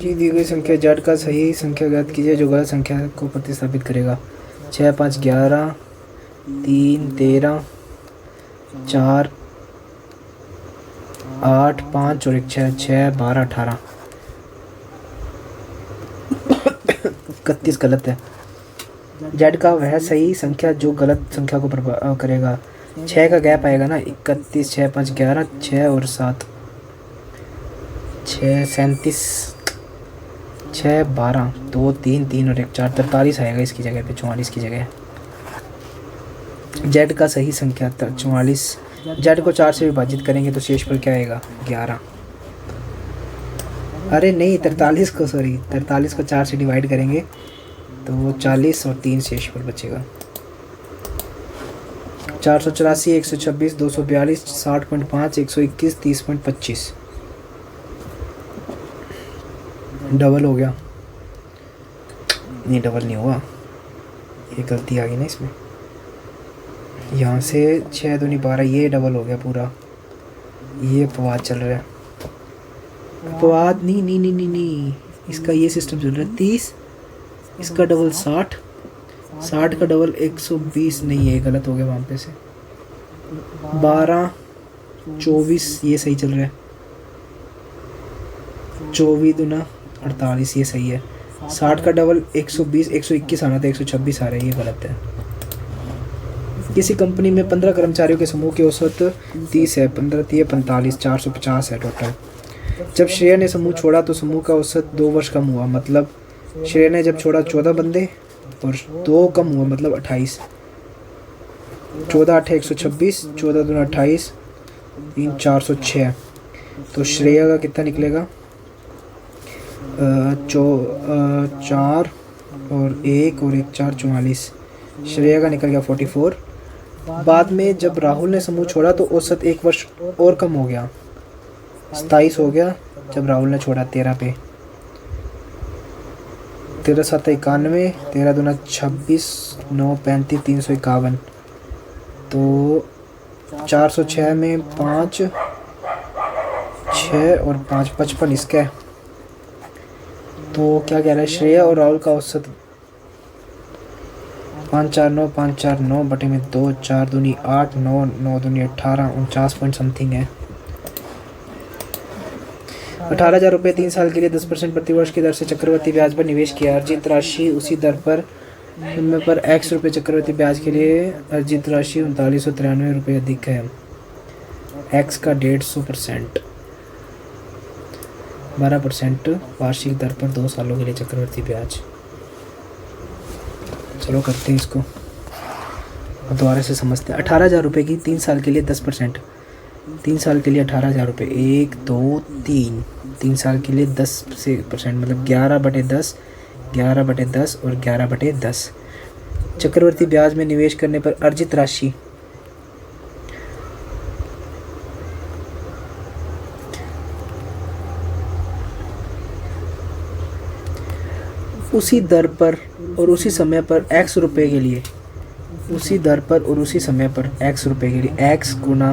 की दी गई संख्या जड़ का सही संख्या ज्ञात कीजिए जो गलत संख्या को प्रतिस्थापित करेगा। 6 5 11 3 13 4 8 5 और 1 6 6 12 18 31 गलत है। जेड का वह सही संख्या जो गलत संख्या को करेगा। 6 का गैप आएगा ना, 31 6 5 11 6 और 7 6 37 6 12 2 3 3 और 1 4 43 आएगा इसकी जगह पे, 44 की जगह। जेड का सही संख्या 44। जेड को 4 से विभाजित करेंगे तो शेष पर क्या आएगा? 11। अरे नहीं, 43 को, सॉरी 43 को 4 से डिवाइड करेंगे तो 40 और 3 शेष पर बचेगा। 484 126 242 60.5 121 30.25 डबल हो गया। नहीं, डबल नहीं हुआ, ये गलती आ गई ना इसमें। यहाँ से 6 दूनी 12, ये डबल हो गया पूरा। ये अपवाद चल रहा है। अपवाद नहीं नहीं नहीं नहीं नहीं, इसका ये सिस्टम चल रहा है। 30, इसका डबल 60, 60 का डबल 120 नहीं है, गलत हो गया वहाँ पे से। 12 24 ये सही चल रहा है। 24 दूना 48 ये सही है। 60 का डबल 120 121 आना था, 126 आ रहा है, ये गलत है। किसी कंपनी में 15 कर्मचारियों के समूह की औसत 30 है, 15 30 45 450 है टोटल। जब श्रेया ने समूह छोड़ा तो समूह का औसत 2 वर्ष कम हुआ, मतलब श्रेया ने जब छोड़ा 14 बंदे और 2 कम हुआ मतलब 28। 14 8 126, 14 दूना 28, 3 406। तो श्रेया का कितना निकलेगा? 4 और 1 और 1 4 44। श्रेया का निकल गया 44। बाद में जब राहुल ने समूह छोड़ा तो औसत 1 वर्ष और कम हो गया, 27 हो गया जब राहुल ने छोड़ा 13 पे। 13 7 91, 13 दूना 26, 9 35 351। तो 406 में 5 6 और 5 55 इसका है। तो क्या कह रहा है? श्रेया और राहुल का औसत 5 4 9 5 4 9 बटे में 2, 4 दूनी 8 9 9 दूनी 18 49 पॉइंट समथिंग है। 18,000 रुपये 3 साल के लिए 10% प्रतिवर्ष की दर से चक्रवर्ती ब्याज पर निवेश किया। अर्जित राशि उसी दर पर x रुपये चक्रवर्ती ब्याज के लिए अर्जित राशि 3993 रुपये अधिक है। x का 150%, 12% वार्षिक दर पर 2 सालों के लिए चक्रवर्ती ब्याज। चलो करते हैं इसको दोबारा से समझते हैं। 18,000 रुपये की 3 साल के लिए 10%, 3 साल के लिए 18,000 रुपये, 1 2 3, 3 साल के लिए 10% मतलब 11/10, 11/10 और 11/10। चक्रवर्ती ब्याज में निवेश करने पर अर्जित राशि उसी दर पर और उसी समय पर x रुपये के लिए, उसी दर पर और उसी समय पर x रुपये के लिए x गुना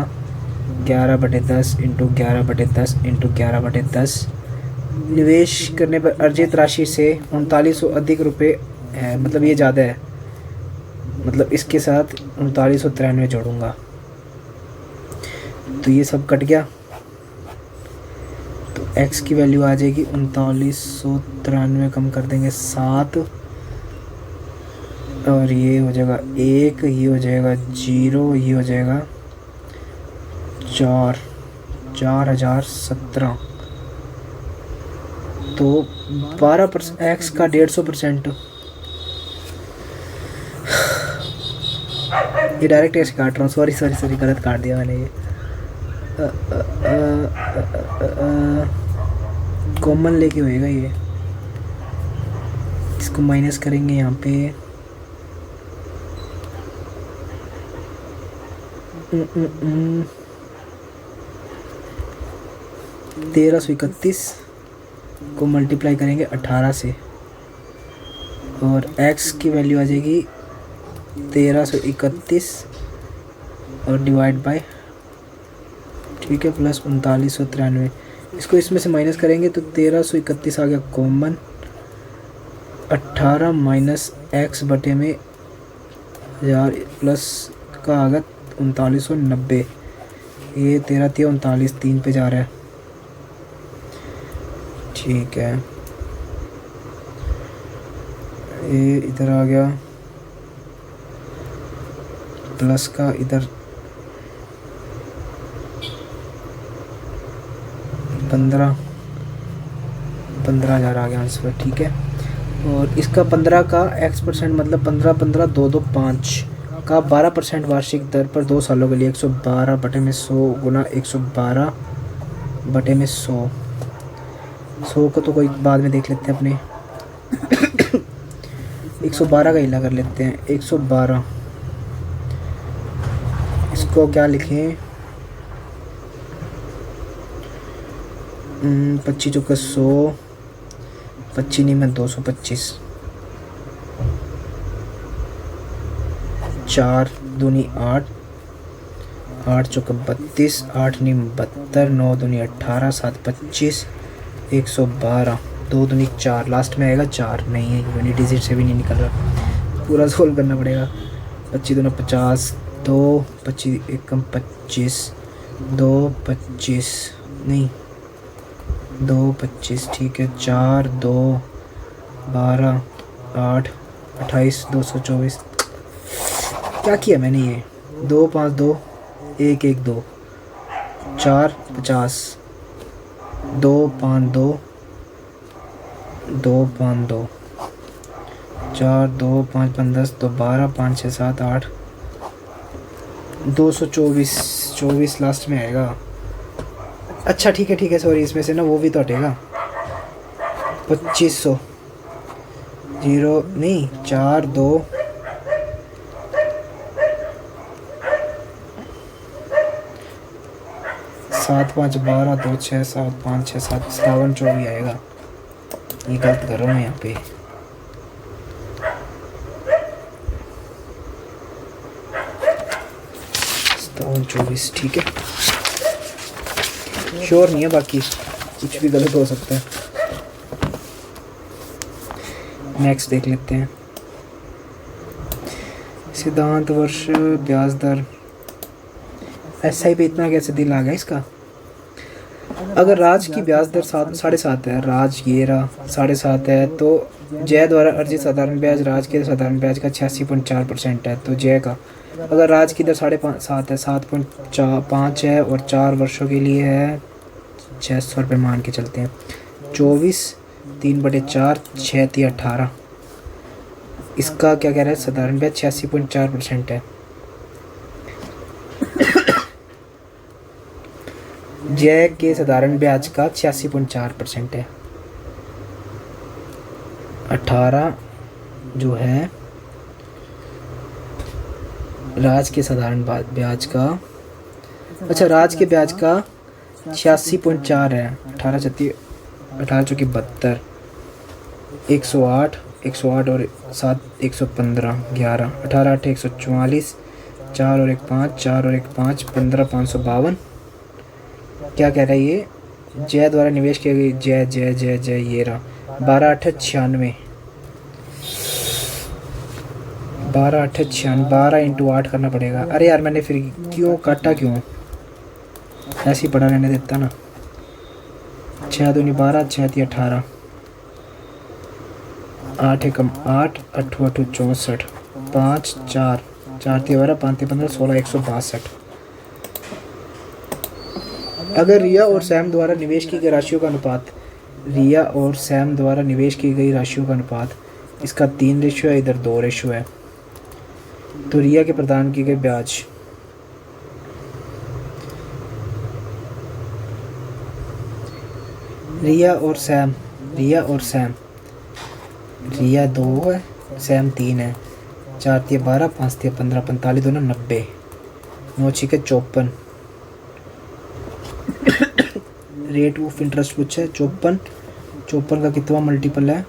11/10 इंटू 11/10 इंटू 11/10 निवेश करने पर अर्जित राशि से 3900 अधिक रुपये है। मतलब ये ज़्यादा है, मतलब इसके साथ 3993 जोड़ूंगा तो ये सब कट गया, तो x की वैल्यू आ जाएगी 3993 कम कर देंगे 7 और ये हो जाएगा 1, ये हो जाएगा 0, ये हो जाएगा 4, 4017। तो 12% x का 150%। ये डायरेक्ट ऐसे काट रहा हूँ, सॉरी गलत काट दिया मैंने ये। कॉमन लेके होएगा ये। इसको माइनस करेंगे यहाँ पे। 1331 को मल्टीप्लाई करेंगे 18 से और x की वैल्यू आ जाएगी 1331 और डिवाइड बाय, ठीक है, प्लस 3993। इसको इसमें से माइनस करेंगे तो 1331 आ गया कॉमन, 18 माइनस x बटे में 1000 प्लस का आ गया 3990। ये 13 39 3 पे जा रहा है, ठीक है। ये इधर आ गया प्लस का, इधर 15,000 आ गया आंसर, ठीक है। और इसका 15 का x% मतलब 15 15 2 2 5 का 12% वार्षिक दर पर 2 सालों के लिए 112 बटे में 100 गुना 112 बटे में 100। 100 को तो कोई बाद में देख लेते हैं अपने। 112 का हिला कर लेते हैं, 112। इसको क्या लिखें, 25 चौके 100, 25 नहीं में 225, 4 दूनी 8, 8 चौके 32, 8 नहीं 72, 9 दूनी 18, 7 25, 112, 2 दूनी 4, लास्ट में आएगा 4, नहीं है यूनिट डिजिट से भी नहीं निकल रहा, पूरा सोल्व करना पड़ेगा। 25 दूना 50, 2 25 एकम 25, 2 25 नहीं 2 25, ठीक है। 4 2 12 8 28 224। क्या किया मैंने, ये 2 5 2 1 1 2 4 50, 2 5 2 2 5 2 4 2 5 5 10 2 12 5 6 7 8 224 24 लास्ट में आएगा। अच्छा ठीक है सॉरी, इसमें से ना वो भी तो हटेगा, 2500 0 नहीं 4 2 7 5 12 2 6 7 5 6 7 57 24 आएगा। ये गलत कर रहा हूँ यहाँ पे। 27 24, ठीक है। श्योर नहीं है, बाकी कुछ भी गलत हो सकता है। नेक्स्ट देख लेते हैं। सिद्धांत वर्ष ब्याज दर, एसआई पे इतना कैसे दिल आ गया इसका। अगर राज की ब्याज दर 7.5 है, राज ये रहा 7.5 है, तो जय द्वारा अर्जित साधारण ब्याज राज के साधारण ब्याज का 86.4% है। तो जय का अगर राज की दर 7.5 है, 7.5 है और 4 वर्षों के लिए है, 600 रुपये मान के चलते हैं। 24 3/4 6 3 18। इसका क्या कह रहा है, साधारण ब्याज 86.4% है। जय के साधारण ब्याज का 86.4% है। 18 जो है राज के साधारण ब्याज का, अच्छा राज के ब्याज का 86.4 है। 18 चौकी 72, 108 और 7 115 11, 18 8 144, 4 और 1 5, 4 और 1 5 15 552। क्या कह रहा है ये, जय द्वारा निवेश किया गई, जय जय जय जय ये रहा 12 8 96, 12 8 96, 12 × 8 करना पड़ेगा। अरे यार मैंने फिर क्यों काटा, क्यों ऐसे ही पढ़ा रहने देता ना। 6 दूनी 12 6 3 18, 8 एकम 8 8 8 64, 5 4 4 3 12 5 3 15 16 162। अगर रिया और सैम द्वारा निवेश की गई राशियों का अनुपात, रिया और सैम द्वारा निवेश की गई राशियों का अनुपात, इसका 3 रेशियो है, इधर 2 रेशियो है। तो रिया के प्रदान किए गए ब्याज, रिया और सैम, रिया और सैम, रिया 2 है, सैम 3 है, 4 तिया 12, 5 तिया 15, 45 दोनों 90, 9 छिके 54। रेट ऑफ इंटरेस्ट पूछा है 54, 54 का कितना मल्टीपल है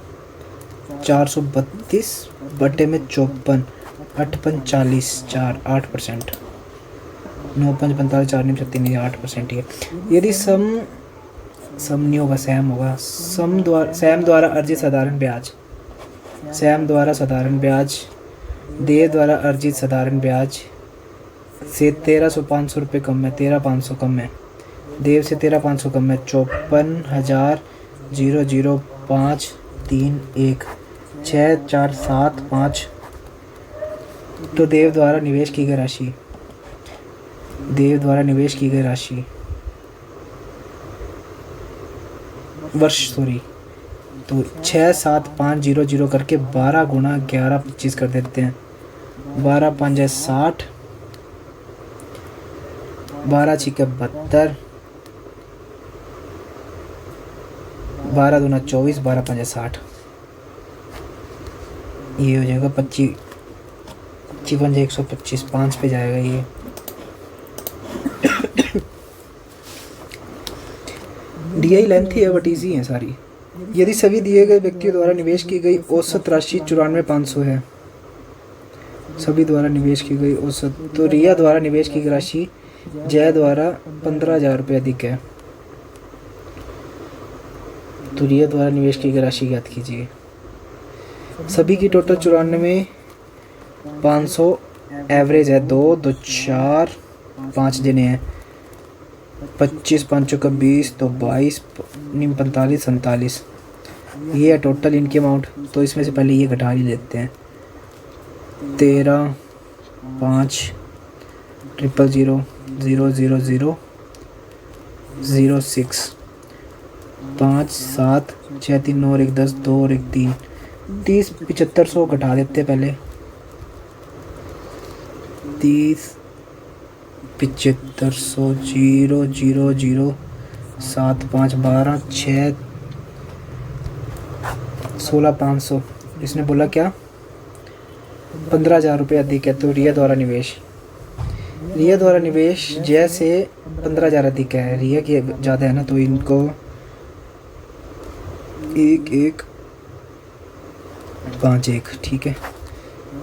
432 बटे में 54, 8 5 40, 4 8%, 9 5 45, 4 9 36, 8% ही है। यदि सम नहीं होगा, सैम होगा, सैम द्वारा अर्जित साधारण ब्याज, सैम द्वारा साधारण ब्याज, देव द्वारा अर्जित साधारण ब्याज से 1300 रुपये कम है, 13,500 कम है, देव से 13,500 कम है, 54,00531, 6,475। तो देव द्वारा निवेश की गई राशि, देव द्वारा निवेश की गई राशि वर्ष सॉरी, तो 6,7,500 करके 12 गुणा 11 25 कर देते हैं, 12 5 है 60, 12 छिके 72, 12 दूना 24, 12 5 है 60, ये हो जाएगा 25, 55 125, 5 पे जाएगा ये। DI लेंथी है बट ईजी है सारी। यदि सभी दिए गए व्यक्तियों द्वारा निवेश की गई औसत राशि 94,500 है, सभी द्वारा निवेश की गई औसत, तो रिया द्वारा निवेश की गई राशि जय द्वारा 15,000 रुपये अधिक है, तो रिया द्वारा निवेश की गई राशि ज्ञात कीजिए। सभी की टोटल 94,500 एवरेज है, 2 2 4 5 दिन है, 25 5 का 20, तो 22 निम 45 47, ये है टोटल इनकी अमाउंट। तो इसमें से पहले ये घटा ही लेते हैं, 13 5 000 000 06, 5 7 6 3 9 और 1 10 2 और 1 3, 30 7500 घटा देते हैं पहले, 30 7500 0 0 0 7 5 12 6 16,500। इसने बोला क्या 15,000 रुपये अधिक है, तो रिया द्वारा निवेश, रिया द्वारा निवेश जय से 15,000 अधिक है, रिया की ज़्यादा है ना, तो इनको 1 1 5 1 ठीक है,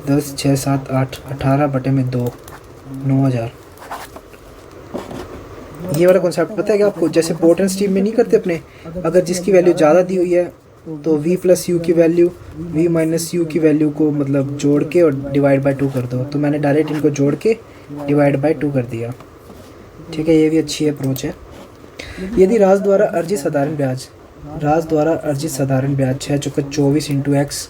10 6 7 8 18 बटे में 2, 9,000। ये वाला कॉन्सेप्ट पता है क्या आपको, जैसे बोट एंड स्ट्रीम में नहीं करते अपने, अगर जिसकी वैल्यू ज़्यादा दी हुई है तो v प्लस यू की वैल्यू v माइनस यू की वैल्यू को मतलब जोड़ के और डिवाइड बाय 2 कर दो, तो मैंने डायरेक्ट इनको जोड़ के डिवाइड बाय 2 कर दिया, ठीक है, ये भी अच्छी अप्रोच है। यदि राज द्वारा अर्जित साधारण ब्याज, राज द्वारा अर्जित साधारण ब्याज 6 चौका 24 इंटू एक्स,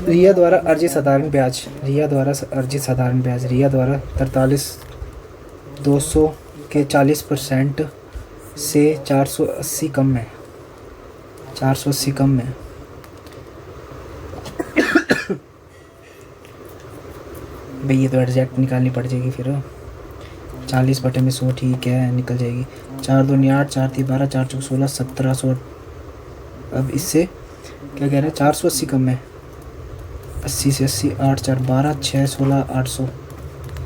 रिया द्वारा अर्जित साधारण ब्याज, रिया द्वारा अर्जित साधारण ब्याज, रिया द्वारा 43,200 के 40% से 480 कम है, 480 कम है। भाई ये तो एग्जैक्ट निकालनी पड़ जाएगी फिर, 40 बटे में 100 ठीक है निकल जाएगी, 4 2 8 4 3 12 4 4 16 1700। अब इससे क्या कह रहे हैं 480 कम है, 80 से 80 8 4 12 6 16 800,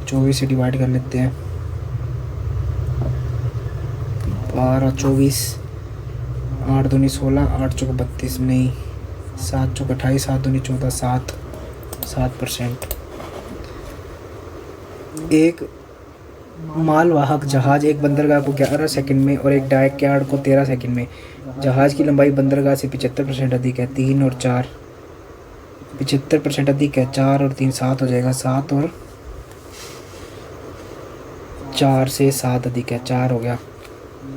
24 से डिवाइड कर लेते हैं, 12 24 8 दूनी 16 8 चौक 32 नहीं 7 चौक 28 7 दूनी 14 7%। एक मालवाहक जहाज एक बंदरगाह को 11 सेकंड में और एक डाक यार्ड को 13 सेकंड में, जहाज की लंबाई बंदरगाह से 75% अधिक है, 3 और 4 75% अधिक है, 4 और 3 7 हो जाएगा, 7 और 4 से 7 अधिक है, 4 हो गया,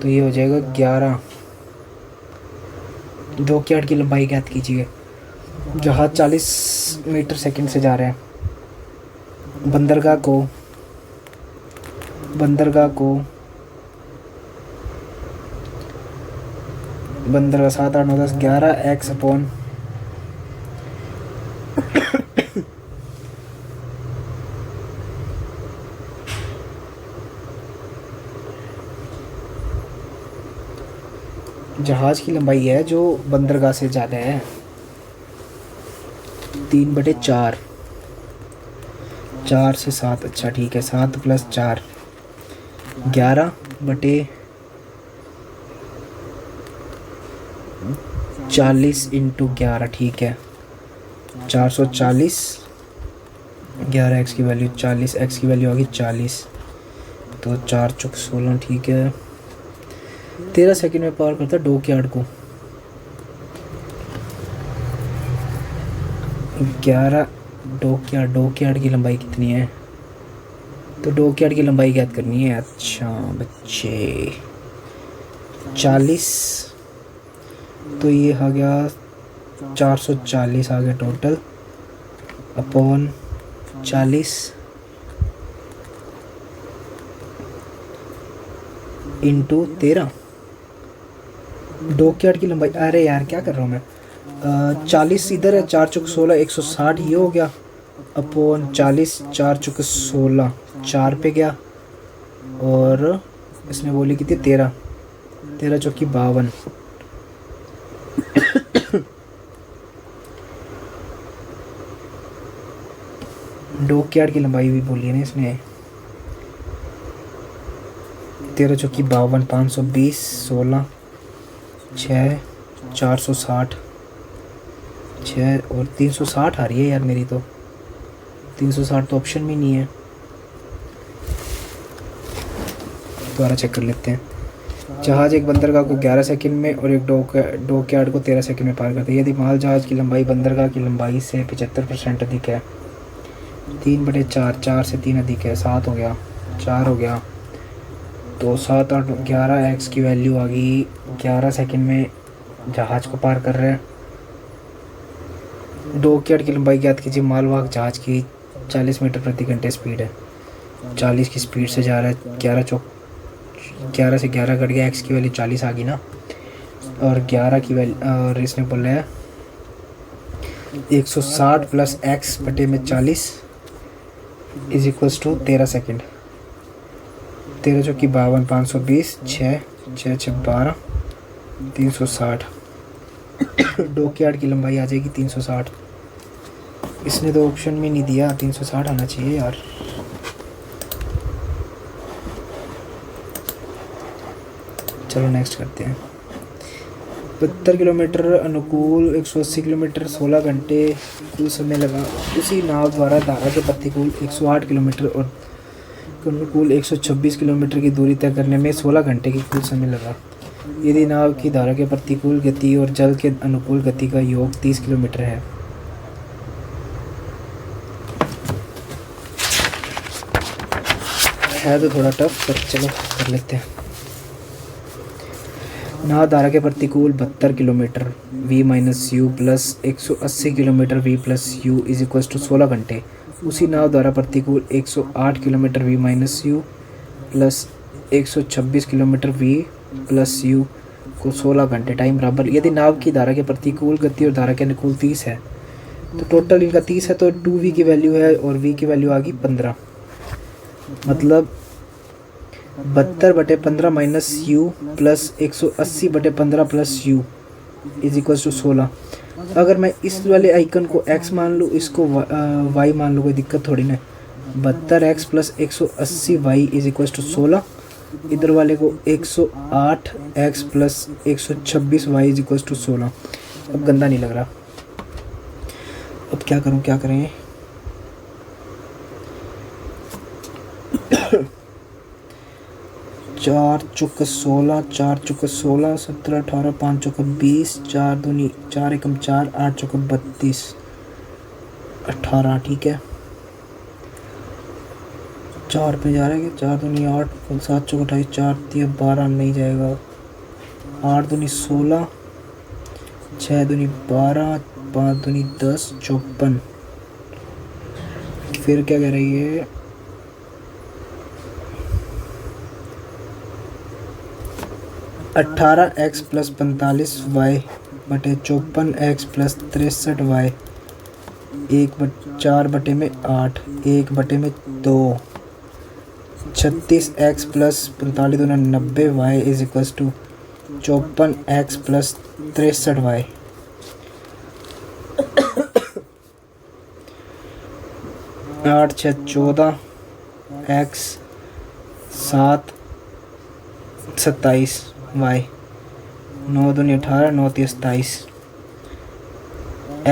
तो ये हो जाएगा 11। 2 यार्ड की लंबाई ज्ञात कीजिए। जहाज 40 मीटर सेकंड से जा रहे हैं, बंदरगाह को 7 8 9 10 11 एक्स अपॉन जहाज़ की लंबाई है जो बंदरगाह से ज़्यादा है, 3/4, 4 से 7, अच्छा ठीक है, 7 + 4, 11/40 × 11, ठीक है, 440, 11x की वैल्यू 40, x की वैल्यू आ गई 40, तो 4 × 16, ठीक है, 13 सेकंड में पार करता डॉकयार्ड को। 11 डॉकयार्ड की लंबाई कितनी है, तो डॉकयार्ड की लंबाई ज्ञात करनी है। अच्छा बच्चे, 40, तो ये आ गया 440 आ गया टोटल, अपॉन 40 × 13। डॉकयार्ड की लंबाई, अरे यार क्या कर रहा हूँ मैं, 40 इधर है, 4 × 16, 160 ये हो गया, अपॉन 40, 4 × 16, 4 पे गया, और इसमें बोली कितनी, 13, 13 × 52। डॉकयार्ड की लंबाई भी बोली है ना इसने, 13 × 52, 520, 16, 6, 460, 6 और 360 आ रही है यार मेरी, तो 360 तो ऑप्शन में नहीं है। दोबारा चेक कर लेते हैं। जहाज़ एक बंदरगाह को 11 सेकंड में और एक डॉकयार्ड को 13 सेकंड में पार करता है। यदि माल जहाज़ की लंबाई बंदरगाह की लंबाई से 75% अधिक है, 3/4, 4 से 3 अधिक है, 7 हो गया, 4 हो गया, तो 7, 8, 11 x की वैल्यू आ गई, 11 सेकंड में जहाज़ को पार कर रहे हैं। डॉकयार्ड की लंबाई ज्ञात कीजिए। मालवाहक जहाज़ की 40 मीटर प्रति घंटे स्पीड है, 40 की स्पीड से जा रहा है, 11 से 11 कट गया, x की वैल्यू 40 आ गई ना, और 11 की वैल्यू, और इसने बोला है 160 + x/40 = 13 सेकंड, 13 × 52, 520, 6, 6 × 12, 360। डॉकयार्ड की लंबाई आ जाएगी 360। इसने तो ऑप्शन में नहीं दिया, 360 आना चाहिए यार। चलो नेक्स्ट करते हैं। 72 किलोमीटर अनुकूल, 180 किलोमीटर 16 घंटे कुल समय लगा। उसी नाव द्वारा धारा के प्रतिकूल 108 किलोमीटर और अनुकूल 126 किलोमीटर की दूरी तय करने में 16 घंटे की कुल समय लगा। यदि नाव की धारा के प्रतिकूल गति और जल के अनुकूल गति का योग 30 किलोमीटर है तो थोड़ा टफ, पर चलो कर लेते हैं। नाव धारा के प्रतिकूल 72 kilometre v - u plus 180 kilometre v + u = 16 घंटे। उसी नाव द्वारा प्रतिकूल 108 kilometre v - u plus 126 kilometre v + u को 16 घंटे टाइम बराबर। यदि नाव की धारा के प्रतिकूल गति और धारा के अनुकूल 30 है, तो टोटल इनका 30 है, तो 2v की वैल्यू है और v की वैल्यू आ गई 15, मतलब 72/15 - u प्लस 180/15 + u = 16। अगर मैं इस वाले आइकन को x मान लूँ, इसको y मान लूँ, कोई दिक्कत थोड़ी ना। 72x + 180y = 16। इधर वाले को 108x + 126y = 16। अब गंदा नहीं लग रहा। अब क्या करूँ, क्या करें? 4 × 16, 4 × 16, 17, 18, 5 × 20, 4 दूनी 4 एकम 4, 8 × 32, 18, ठीक है। 4 पे जा रहा है, 4 दूनी 8, 7 × 28, 4 3 12 नहीं जाएगा, 8 दूनी 16, 6 दूनी 12, 5 दूनी 10, 54। फिर क्या कह रही है? 18x + 45y / 54x + 63y 4/8, 1/2, 36x + 45 × 90y = 54x plus 63y। आठ छः 14 x 7 27 y। 9 दूनी 18 9 तीस 27।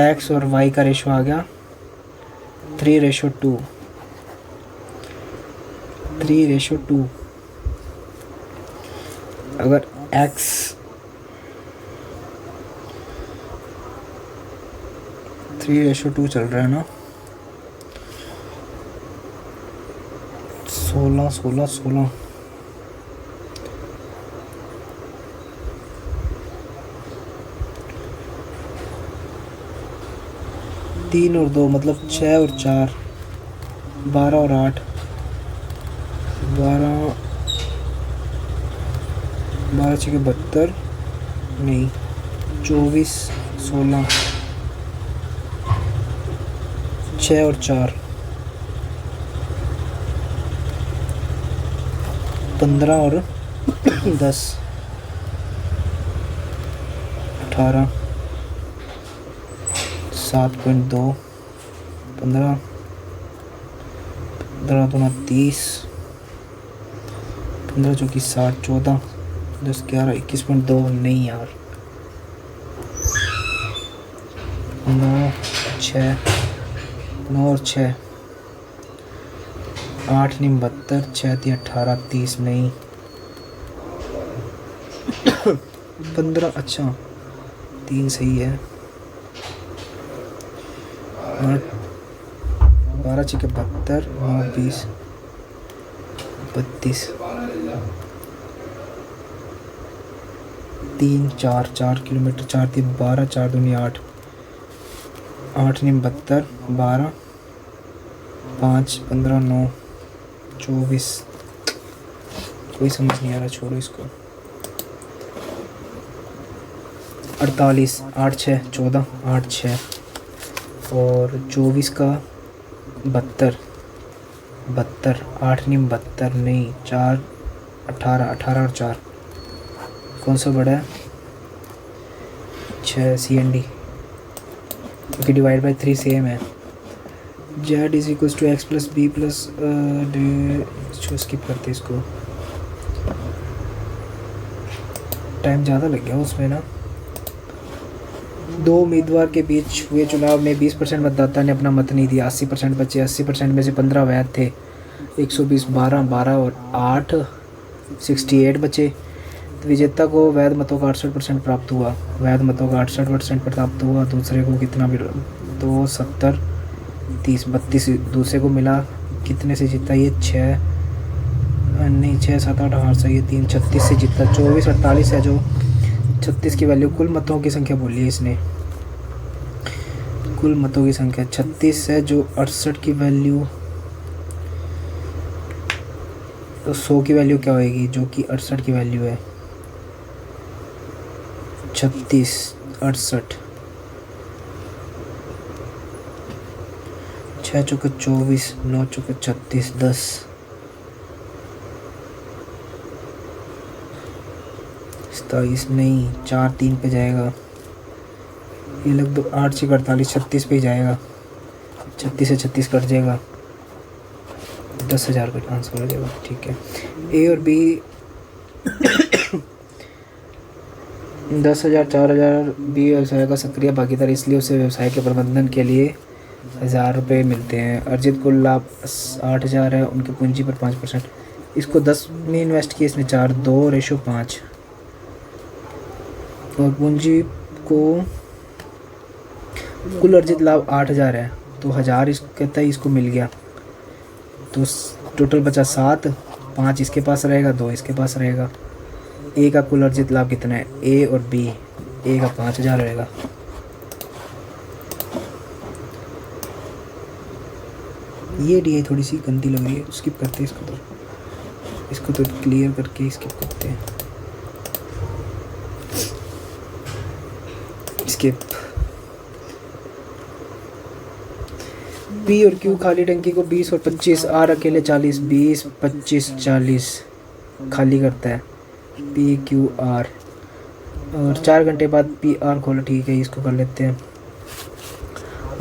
x और y का रेशो आ गया 3:2। 3:2। अगर x 3:2 चल रहा है ना, 16 16 16 3 और 2 मतलब 6 और 4 12 और 8 12 12 6 72 नहीं 24 16 6 और 4 15 और 10 18 7.2 15 15 दूना 30 15 चौकी 60 14 10 11 21.2 नहीं यार 9 6 9 और 6 8 नहीं 72 6 3 18 30 नहीं 15 अच्छा 3 सही है 12 6 72 9 20 32 3 4 4 किलोमीटर 4 3 12 4 दूनी 8 8 नहीं 72 12 5 15 9 24 कोई समझ नहीं आ रहा, छोड़ो इसको। 48 8 6 14 8 6 और 24 का 72 72 8 नहीं 72 नहीं 4 18 18 और 4 कौन सा बड़ा है 6 CND क्योंकि डिवाइड बाई 3 सेम है। Z is equals to X plus B plus जो स्किप करते इसको, टाइम ज़्यादा लग गया उसमें ना। दो उम्मीदवार के बीच हुए चुनाव में 20% मतदाता ने अपना मत नहीं दिया। 80% बचे। 80% में से 15 वैध थे। 120 12 12 और 8 68 बचे। तो विजेता को वैध मतों का 68% प्राप्त हुआ। वैध मतों का 68% प्राप्त हुआ। दूसरे को कितना मिला? तो 70 30 32 दूसरे को मिला। कितने से जीता ये? 6 नहीं 6 7 8 8 से ये 3 36 से जीता। 24 48 है जो 36 की वैल्यू। कुल मतों की संख्या बोली है इसने। कुल मतों की संख्या 36 है जो 68 की वैल्यू। तो 100 की वैल्यू क्या होएगी जो कि 68 की वैल्यू है? 36 68 6 चौके 24 9 चौके 36 10 27 नहीं 4 3 पे जाएगा। ये लग दो 8 6 48 36 पे ही जाएगा। 36 से 36 कट जाएगा। 10,000 का आंसर हो जाएगा। ठीक है। ए और बी 10,000 4,000 बी व्यवसाय का सक्रिय भागीदार, इसलिए उसे व्यवसाय के प्रबंधन के लिए 1,000 रुपये मिलते हैं। अर्जित कुल लाभ 8,000 है। उनकी पूंजी पर 5%। इसको 10 में इन्वेस्ट किया इसने 4 2:5 और पूंजी को कुल अर्जित लाभ 8,000 है तो 1,000 इस कहता है इसको मिल गया। तो टोटल बचा 7 5 इसके पास रहेगा 2 इसके पास रहेगा। ए का कुल अर्जित लाभ कितना है? ए और बी। ए का 5,000 रहेगा। ये डी थोड़ी सी गंदी लग रही है, स्किप करते हैं इसको तो क्लियर करके स्किप करते हैं। स्किप। पी और क्यू खाली टंकी को 20 और 25, आर अकेले 40 20 25 40 खाली करता है। पी क्यू आर और 4 घंटे बाद पी आर खोला, ठीक है इसको कर लेते हैं।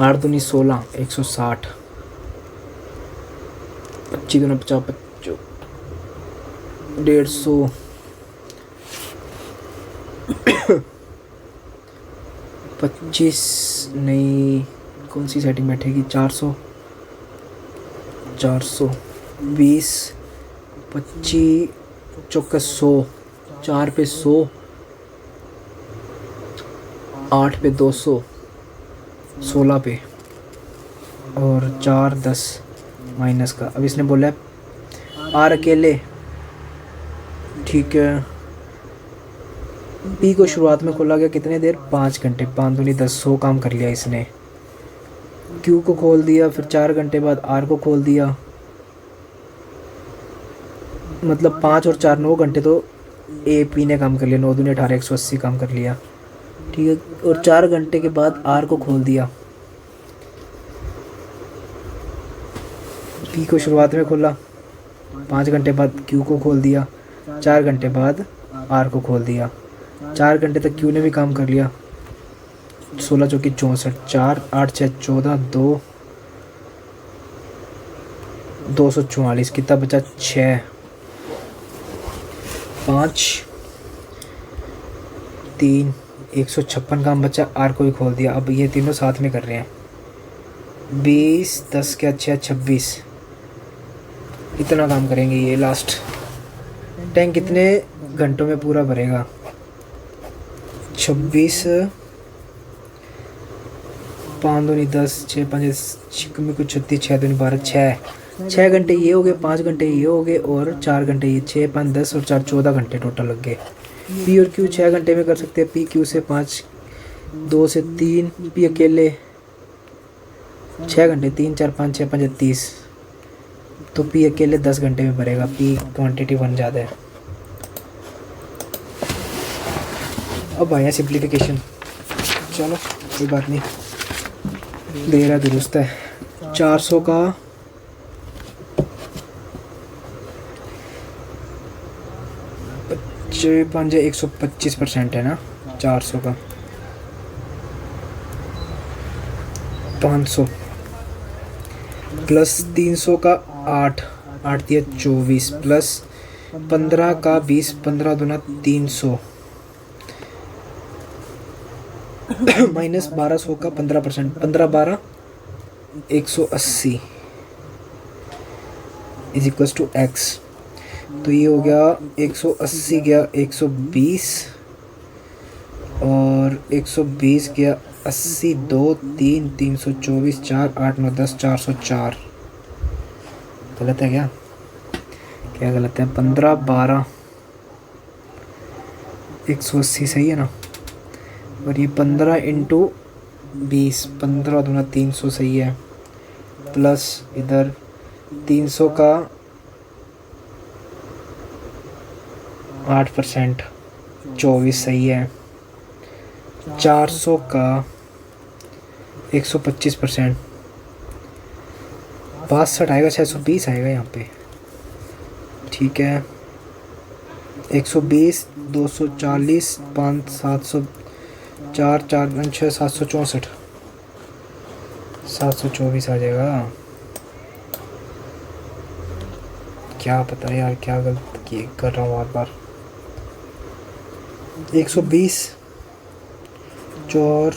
8 दूनी 16, 160, 25 दूना 50, 150, 25 नहीं, कौन सी सेटिंग बैठेगी, 400, 420, 25 चौका 100, 4 पे 100, 8 पे 200, 16 पे, और 4 10 माइनस का। अब इसने बोला है आर अकेले, ठीक है। पी को शुरुआत में खोला गया कितने देर, 5 घंटे, 5 दूनी 10, 100 काम कर लिया इसने। क्यू को खोल दिया, फिर 4 घंटे बाद आर को खोल दिया, मतलब 5 और 4 9 घंटे तो ए पी ने काम कर लिया, 9 दूनी 18, 180 काम कर लिया, ठीक है। और 4 घंटे के बाद आर को खोल दिया, पी को शुरुआत में खोला, 5 घंटे बाद क्यू को खोल दिया, 4 घंटे बाद आर को खोल दिया, 4 घंटे तक क्यू ने भी काम कर लिया। 16 चौकी 64, 4 8 6 14, 2 244, कितना बचा, 6 5 3 156 काम बचा। आर को भी खोल दिया। अब ये तीनों साथ में कर रहे हैं, 20 10 के 6 26, इतना काम करेंगे ये। लास्ट टैंक कितने घंटों में पूरा भरेगा, 26 5 दूनी 10, 6 5 में कुछ 36, 6 दूनी 12, 6 घंटे ये हो गए, 5 घंटे ये हो गए, और 4 घंटे ये, 6 5 10 और 4 14 घंटे टोटल लग गए। पी और क्यू 6 घंटे में कर सकते हैं, पी क्यू से 5, 2 से 3, पी अकेले 6 घंटे, 3 4 5 6 5 30, तो पी अकेले 10 घंटे में भरेगा, पी क्वांटिटी 1 ज़्यादा है। अब आया सिंप्लीफिकेशन, चलो कोई बात नहीं, दे रहा दुरुस्त है। 400 का 5 125% है ना, 400 का 500 प्लस 300 का 8 8 दिया 24, प्लस 15 का 20, 15 दूना 300, माइनस 1200 का 15%, 15 12 180 इज इक्वल टू एक्स। तो ये हो गया 180 गया 120, और 120 गया 80, 2 3 324, 4 8 9 10, 404। गलत है क्या, क्या गलत है, 15 12 180 सही है ना, और ये 15 इंटू 20, 15 दूना 300 सही है, प्लस इधर 300 का 8% 24 सही है, 400 का 125%, 62 आएगा, 620 आएगा यहाँ पे, ठीक है। 120 240 5 700 4 4 6 764 724 आ जाएगा। क्या पता यार, क्या गलत कर रहा हूँ बार बार। 120 4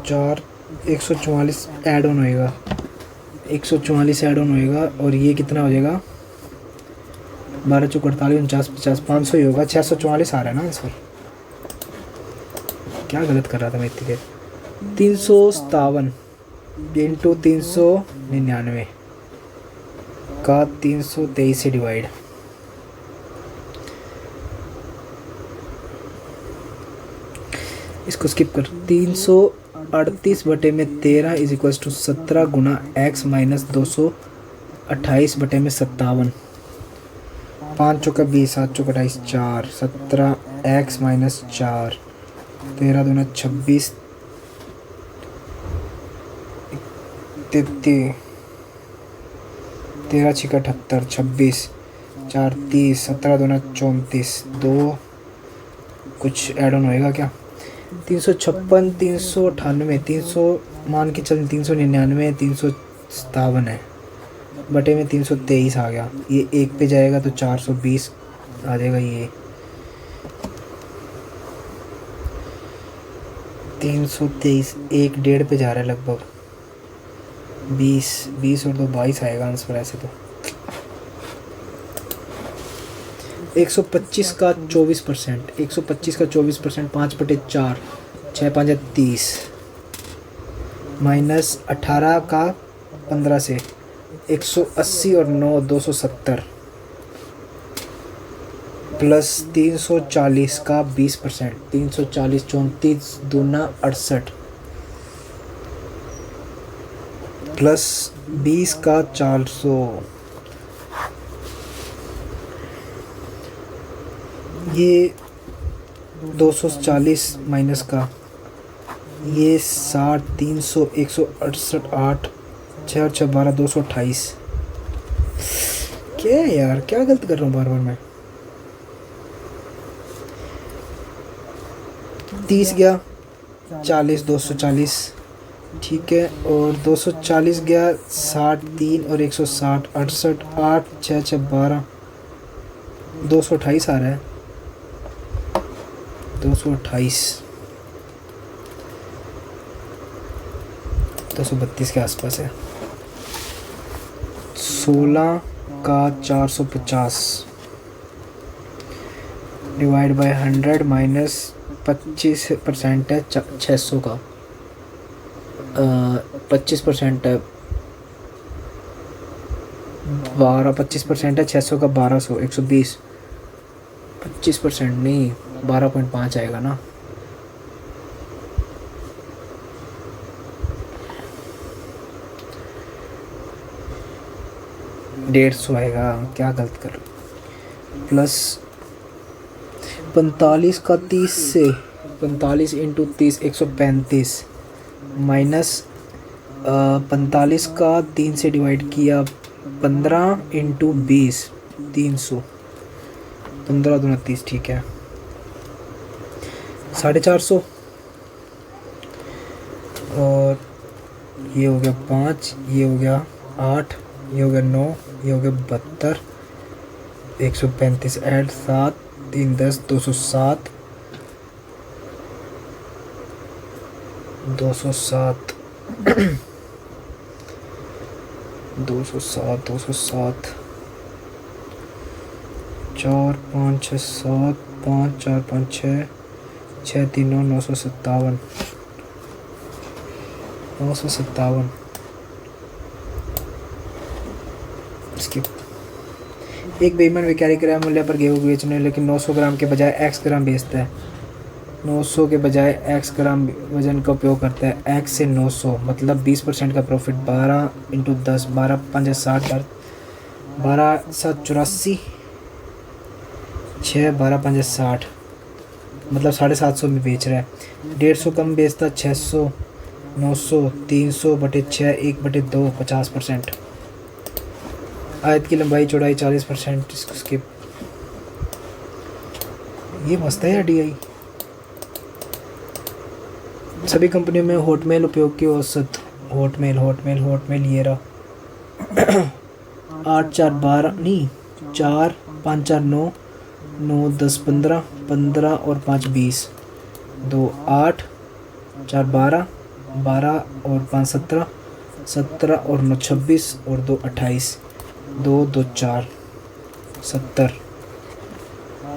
4 144 ऐड ऑन होएगा, 144 ऐड ऑन होएगा, और ये कितना हो जाएगा, 12 4 48 49 50, 500 ही होगा, 644 आ रहा है ना आंसर। क्या गलत कर रहा था मैं इतनी देर। 357 इंटू 399 का 323 से डिवाइड, इसको स्किप कर। 338 बटे में 13 इज इक्वल टू 17 गुना एक्स माइनस 228 बटे में 57, 5 चौका 20 7 चौका 28 4, 17 एक्स माइनस 4, 13 दूना 26 33, 13 छिका 78, 26 4 30, 17 दूना 34, 2 कुछ ऐड ऑन होएगा क्या? 356, 398, 300 मान के चल, 399, 357 है, बटे में 323 आ गया। ये एक पे जाएगा तो 420 आ जाएगा। ये 323 एक डेढ़ पे जा रहा है लगभग। 20 और 2 22 आएगा आंसर ऐसे तो। 125 का 24%, 125 का 24%, 5/4, 6 5 30, माइनस 18 का 15 से 180 और 9 270, प्लस 340 का 20%, 340 34 दूना 68, प्लस 20 का 400, ये 240 माइनस का ये 60, 300, 168, 8 6 और 6 12, 228। क्या है यार, क्या गलत कर रहा हूँ बार बार मैं। 30 गया 40, 240 ठीक है, और 240 गया 60, 3 और 160, 68, 8 6 6 12, 228 आ रहा है। 228, 232 के आसपास है। 16 का 450 डिवाइड बाय 100 माइनस 25% है 600 का, 25% है 12, 25% है 600 का 1200, 120, 25% नहीं 12.5 आएगा ना। डेढ़ सौ आएगा, क्या गलत कर। प्लस 45 का 30 से 45 इंटू 30 135, माइनस 45 का 3 से डिवाइड किया 15 इंटू 20 300, 15 दूना 30 ठीक है। 450 और ये हो गया 5, ये हो गया 8, ये हो गया 9, ये हो गया 72, 135 ऐड 7 3 10, 207, 207 207 207, 4 5 6 7, 5 4 5 6 6 3 9, 957, 957। स्किप। एक बेईमान व्यापारी क्रय मूल्य पर गेहूं बेचने लेकिन 900 ग्राम के बजाय x ग्राम बेचता है। 900 के बजाय x ग्राम वजन का उपयोग करता है। x से 900 मतलब 20% का प्रॉफिट। 12 इंटू 10, 12 5 60, 12 7 84, 6 12 5 60 मतलब 750 में बेच रहा है। 150 कम बेचता, 600, 900, 300 बटे 6, 1/2, 50%। आयत की लंबाई चौड़ाई 40%। इसको स्किप। ये मस्त है यार DI। सभी कंपनियों में हॉटमेल उपयोग की औसत। हॉटमेल ये रहा। 8 4 12 नहीं 4 5 4 9 9 10 15 15 और 5 20, 2 8 4 12 12 और 5 17 17 और 9 26 और 2 28, 2 2 4 70।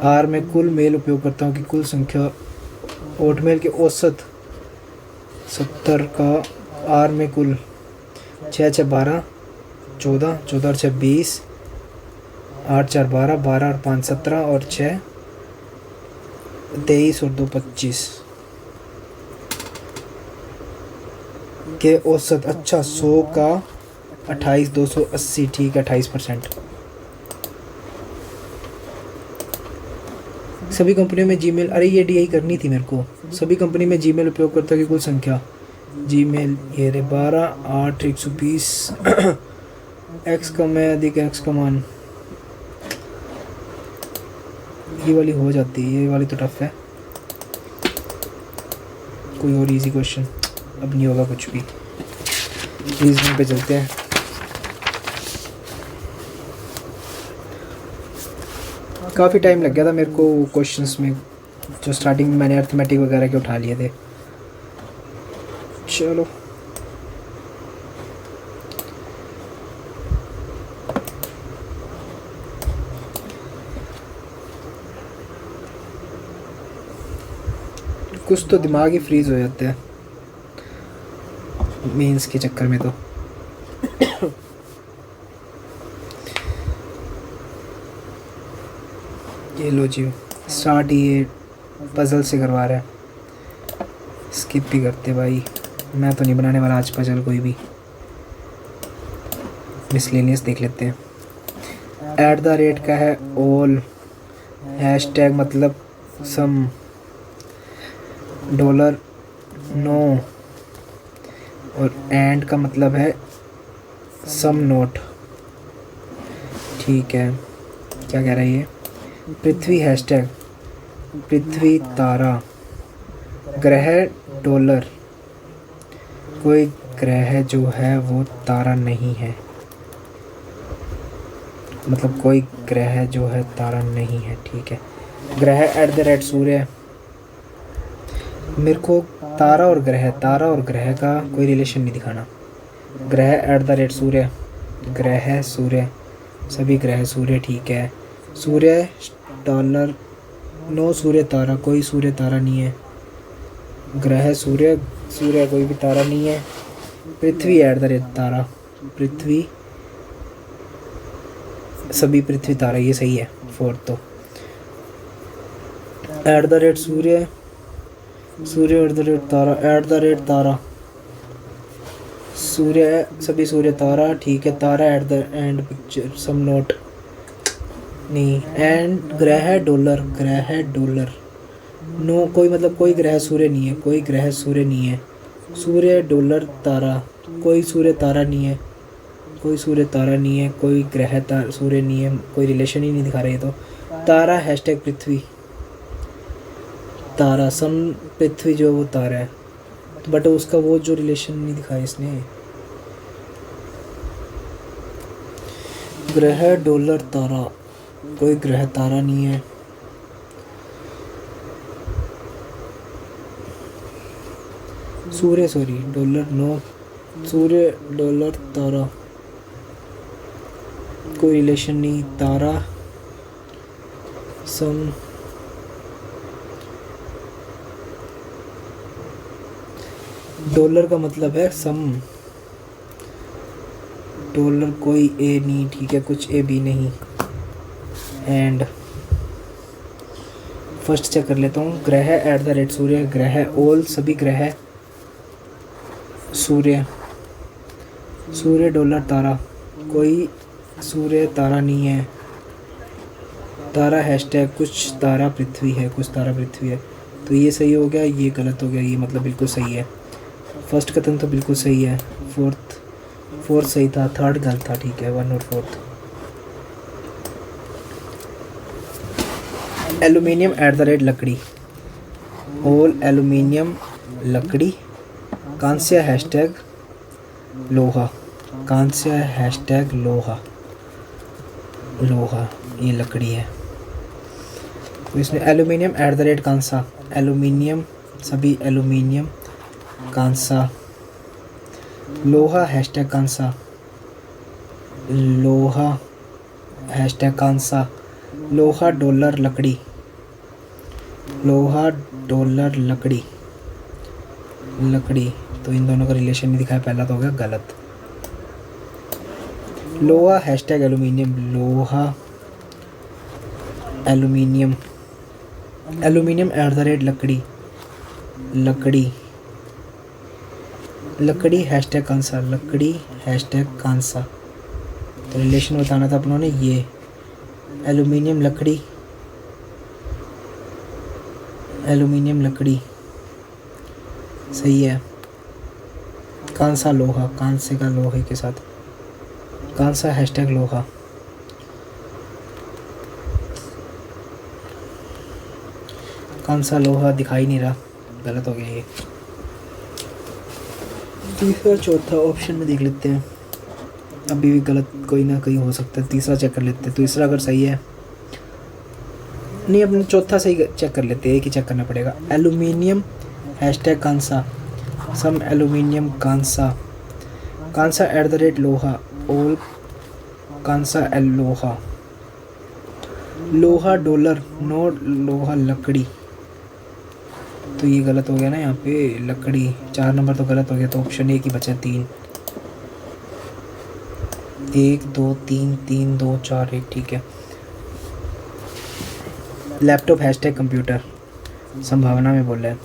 आर में कुल मेल उपयोगकर्ताओं की कुल संख्या। हॉटमेल के औसत 70 का आर में कुल 6 6 12 14 14 और 6 20, 8 4 12 12 और 5 17 और 6 23 और 2 25 के औसत। अच्छा 100 का 28 280 ठीक है 28%। सभी कंपनियों में जीमेल। अरे ये DI करनी थी मेरे को। सभी कंपनी में जीमेल उपयोगकर्ता की कुल संख्या। जीमेल ये रे 12 8 120 x कम है अधिक x का मान। ये वाली हो जाती है, ये वाली तो टफ है। कोई और इजी क्वेश्चन। अब नहीं होगा कुछ भी, रीजनिंग पे चलते हैं। काफ़ी टाइम लग गया था मेरे को क्वेश्चंस में, जो स्टार्टिंग में मैंने अर्थमेटिक वगैरह के उठा लिए थे। चलो कुछ तो दिमाग ही फ्रीज हो जाता है मेंस के चक्कर में। तो ये लो जी, स्टार्ट ये पजल से करवा रहा है। स्किप भी करते भाई, मैं तो नहीं बनाने वाला आज पजल कोई भी। मिसलेनियस देख लेते हैं। @ का है ऑल, हैशटैग मतलब सम, डॉलर नो, और एंड का मतलब है सम नोट। ठीक है, क्या कह रहा है ये? पृथ्वी हैशटैग पृथ्वी तारा, ग्रह डॉलर, कोई ग्रह जो है वो तारा नहीं है, मतलब कोई ग्रह जो है तारा नहीं है। ठीक है, ग्रह @ सूर्य। मेरे को तारा और ग्रह का कोई रिलेशन नहीं दिखाना। ग्रह @ सूर्य, ग्रह सूर्य, सभी ग्रह सूर्य। ठीक है, सूर्य डॉलर नो, सूर्य तारा, कोई सूर्य तारा नहीं है। ग्रह सूर्य, सूर्य कोई भी तारा नहीं है। पृथ्वी @ तारा, पृथ्वी, सभी पृथ्वी तारा, ये सही है। 4 तो @ सूर्य, सूर्य @ तारा, तारा, सूर्य, सभी सूर्य तारा। ठीक है, तारा एंड पिक्चर सम नोट नहीं। एंड ग्रह डॉलर, नो, कोई मतलब कोई ग्रह सूर्य नहीं है, कोई ग्रह सूर्य नहीं है। सूर्य डॉलर तारा, कोई सूर्य तारा नहीं है, कोई सूर्य तारा नहीं है, कोई ग्रह सूर्य नहीं है, कोई रिलेशन ही नहीं दिखा रही है। तो तारा हैशटैग पृथ्वी, तारा सम, पृथ्वी जो वो तारा है, तो बट उसका वो जो रिलेशन नहीं दिखाया इसने। ग्रह डॉलर तारा, कोई ग्रह तारा नहीं है। सूर्य, सॉरी, डॉलर नो, सूर्य डॉलर तारा, कोई रिलेशन नहीं। तारा सम, डॉलर का मतलब है सम, डॉलर कोई ए नहीं। ठीक है, कुछ ए भी नहीं। एंड फर्स्ट चेक कर लेता हूँ। ग्रह @ सूर्य, ग्रह ऑल, सभी ग्रह सूर्य, सूर्य डॉलर तारा, कोई सूर्य तारा नहीं है। तारा हैशटैग कुछ तारा पृथ्वी है, कुछ तारा पृथ्वी है। तो ये सही हो गया, ये गलत हो गया, ये मतलब बिल्कुल सही है। फर्स्ट कथन तो बिल्कुल सही है, फोर्थ सही था, थर्ड गलत था। ठीक है, 1 और 4। एल्यूमिनियम @ लकड़ी, होल एल्यूमिनियम लकड़ी, कांस्य हैशटैग लोहा, कांस्य हैशटैग लोहा, लोहा ये लकड़ी है। तो इसमें एल्यूमिनियम @ कांसा, एल्यूमिनियम, सभी एल्यूमिनियम, कांसा, लोहा हैशटैग कांसा, लोहा हैशटैग कांसा, लोहा डॉलर लकड़ी, लोहा डॉलर लकड़ी, लकड़ी। तो इन दोनों का रिलेशन नहीं दिखाया, पहला तो हो गया गलत। लोहा हैशटैग एल्यूमिनियम, लोहा एल्यूमिनियम, एल्यूमिनियम @ लकड़ी, लकड़ी, लकड़ी हैशटैग कांसा, लकड़ी हैशटैग कांसा। तो रिलेशन बताना था अपनों ने, ये एल्यूमिनियम लकड़ी, एल्यूमिनियम लकड़ी सही है। कांसा लोहा, कांसे का लोहे के साथ, कांसा हैशटैग लोहा। कांसा लोहा दिखाई नहीं रहा, गलत हो गया ये। तीसरा चौथा ऑप्शन में देख लेते हैं, अभी भी गलत कोई ना कोई हो सकता है। तीसरा चेक कर लेते हैं, तीसरा अगर सही है, नहीं अपने चौथा सही चेक कर लेते हैं, एक ही चेक करना पड़ेगा। Aluminium hashtag Kansa, some aluminium Kansa, Kansa eight the rate लोहा, ओल कांसा एल लोहा, लोहा डॉलर, नो लोहा लकड़ी। तो ये गलत हो गया ना यहाँ पे, लकड़ी 4 नंबर तो गलत हो गया, तो ऑप्शन एक ही बचा 3, 1 2 3 3 2 4 1, ठीक है। लैपटॉप हैशटैग कंप्यूटर, संभावना में बोल रहा है,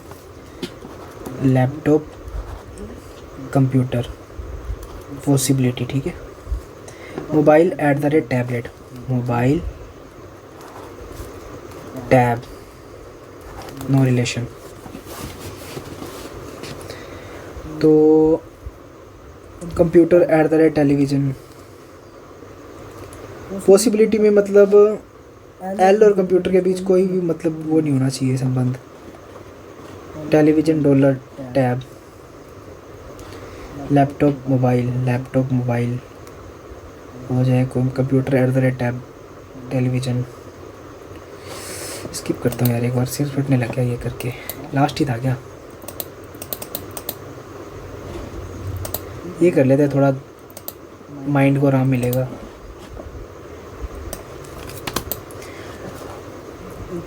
लैपटॉप कंप्यूटर पॉसिबिलिटी, ठीक है। Mobile at the rate tablet, mobile tab no relation. तो computer at the rate television, possibility में मतलब एल और कंप्यूटर के बीच कोई भी मतलब वो नहीं होना चाहिए संबंध। Television dollar tab, laptop mobile हो जाए, computer at the rate tab television. Skip करता हूँ यार, एक बार सिर फटने लग गया ये करके, लास्ट ही था क्या, ये कर लेते हैं, थोड़ा माइंड को आराम मिलेगा।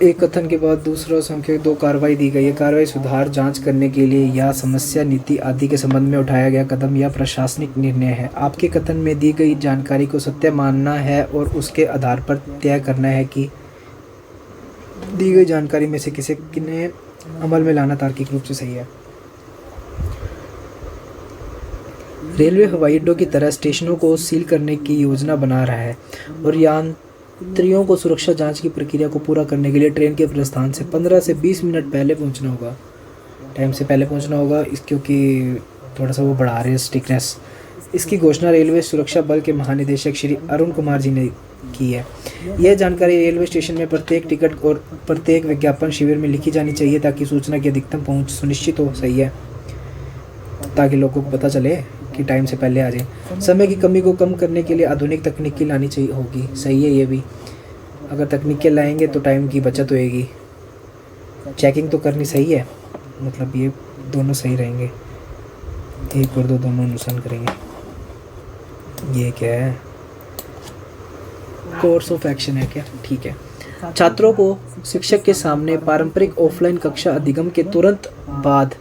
एक कथन के बाद दूसरा संख्या 2 कार्रवाई दी गई है। कार्रवाई सुधार जांच करने के लिए या समस्या नीति आदि के संबंध में उठाया गया कदम या प्रशासनिक निर्णय है। आपके कथन में दी गई जानकारी को सत्य मानना है और उसके आधार पर तय करना है कि दी गई जानकारी में से किसे किन्हें अमल में लाना तार्किक रूप से सही है। रेलवे हवाई अड्डों की तरह स्टेशनों को सील करने की योजना बना रहा है और यात्रियों को सुरक्षा जांच की प्रक्रिया को पूरा करने के लिए ट्रेन के प्रस्थान से 15 से 20 मिनट पहले पहुंचना होगा, टाइम से पहले पहुंचना होगा क्योंकि थोड़ा सा वो बढ़ा रहे हैं स्ट्रिक्टनेस। इसकी घोषणा रेलवे सुरक्षा बल के महानिदेशक श्री अरुण कुमार जी ने की है। यह जानकारी रेलवे स्टेशन में प्रत्येक टिकट और प्रत्येक विज्ञापन शिविर में लिखी जानी चाहिए ताकि सूचना की अधिकतम पहुंच सुनिश्चित हो। सही है, ताकि लोगों को पता चले कि टाइम से पहले आ जाए। समय की कमी को कम करने के लिए आधुनिक तकनीकी लानी चाहिए होगी। सही है, ये भी अगर तकनीकें लाएंगे तो टाइम की बचत होएगी। चेकिंग तो करनी सही है, मतलब ये दोनों सही रहेंगे, 1 और 2 दोनों नुकसान करेंगे। ये क्या है, कोर्स ऑफ एक्शन है क्या, ठीक है। छात्रों को शिक्षक के सामने पारंपरिक ऑफलाइन कक्षा अधिगम के तुरंत बाद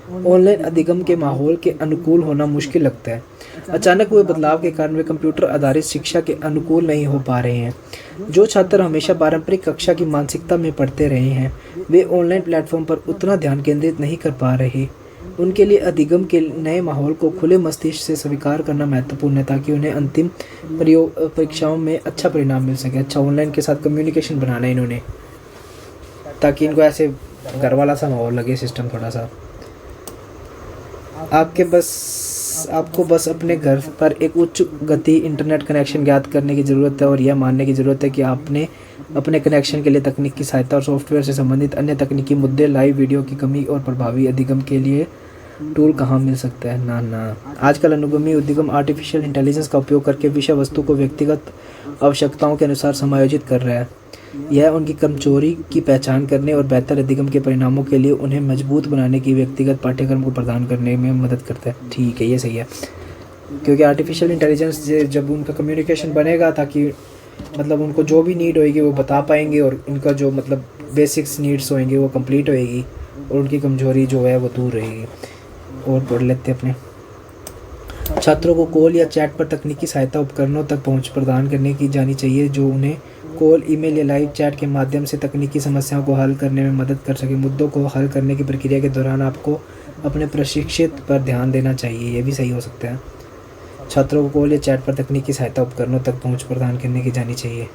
ऑनलाइन अधिगम के माहौल के अनुकूल होना मुश्किल लगता है। अचानक हुए बदलाव के कारण वे कंप्यूटर आधारित शिक्षा के अनुकूल नहीं हो पा रहे हैं। जो छात्र हमेशा पारंपरिक कक्षा की मानसिकता में पढ़ते रहे हैं वे ऑनलाइन प्लेटफॉर्म पर उतना ध्यान केंद्रित नहीं कर पा रहे। उनके लिए अधिगम के नए माहौल को खुले मस्तिष्क से स्वीकार करना महत्वपूर्ण है ताकि उन्हें अंतिम परीक्षाओं में अच्छा परिणाम मिल सके। अच्छा, ऑनलाइन के साथ कम्युनिकेशन बनाना है इन्होंने ताकि इनको ऐसे घर वाला सा माहौल लगे, सिस्टम थोड़ा सा। आपको बस अपने घर पर एक उच्च गति इंटरनेट कनेक्शन ज्ञात करने की ज़रूरत है और यह मानने की ज़रूरत है कि आपने अपने कनेक्शन के लिए तकनीक की सहायता और सॉफ्टवेयर से संबंधित अन्य तकनीकी मुद्दे, लाइव वीडियो की कमी और प्रभावी अधिगम के लिए टूल कहाँ मिल सकता है। ना आजकल अनुगामी उद्यम आर्टिफिशियल इंटेलिजेंस का उपयोग करके विषय वस्तु को व्यक्तिगत आवश्यकताओं के अनुसार समायोजित कर रहा है। यह उनकी कमजोरी की पहचान करने और बेहतर अधिगम के परिणामों के लिए उन्हें मजबूत बनाने की व्यक्तिगत पाठ्यक्रम को प्रदान करने में मदद करता है। ठीक है, ये सही है, क्योंकि आर्टिफिशियल इंटेलिजेंस जब उनका कम्युनिकेशन बनेगा ताकि मतलब उनको जो भी नीड होएगी वो बता पाएंगे और उनका जो मतलब बेसिक्स नीड्स होंगे वो कंप्लीट होएगी और उनकी कमजोरी जो है वो दूर रहेगी। और पढ़ लेते अपने छात्रों को कॉल या चैट पर तकनीकी सहायता उपकरणों तक पहुंच प्रदान करने की जानी चाहिए जो उन्हें कॉल, ईमेल या लाइव चैट के माध्यम से तकनीकी समस्याओं को हल करने में मदद कर सके। मुद्दों को हल करने की प्रक्रिया के दौरान आपको अपने प्रशिक्षित पर ध्यान देना चाहिए। ये भी सही हो सकता है। छात्रों को कॉल या चैट पर तकनीकी सहायता उपकरणों तक पहुंच प्रदान करने की जानी चाहिए।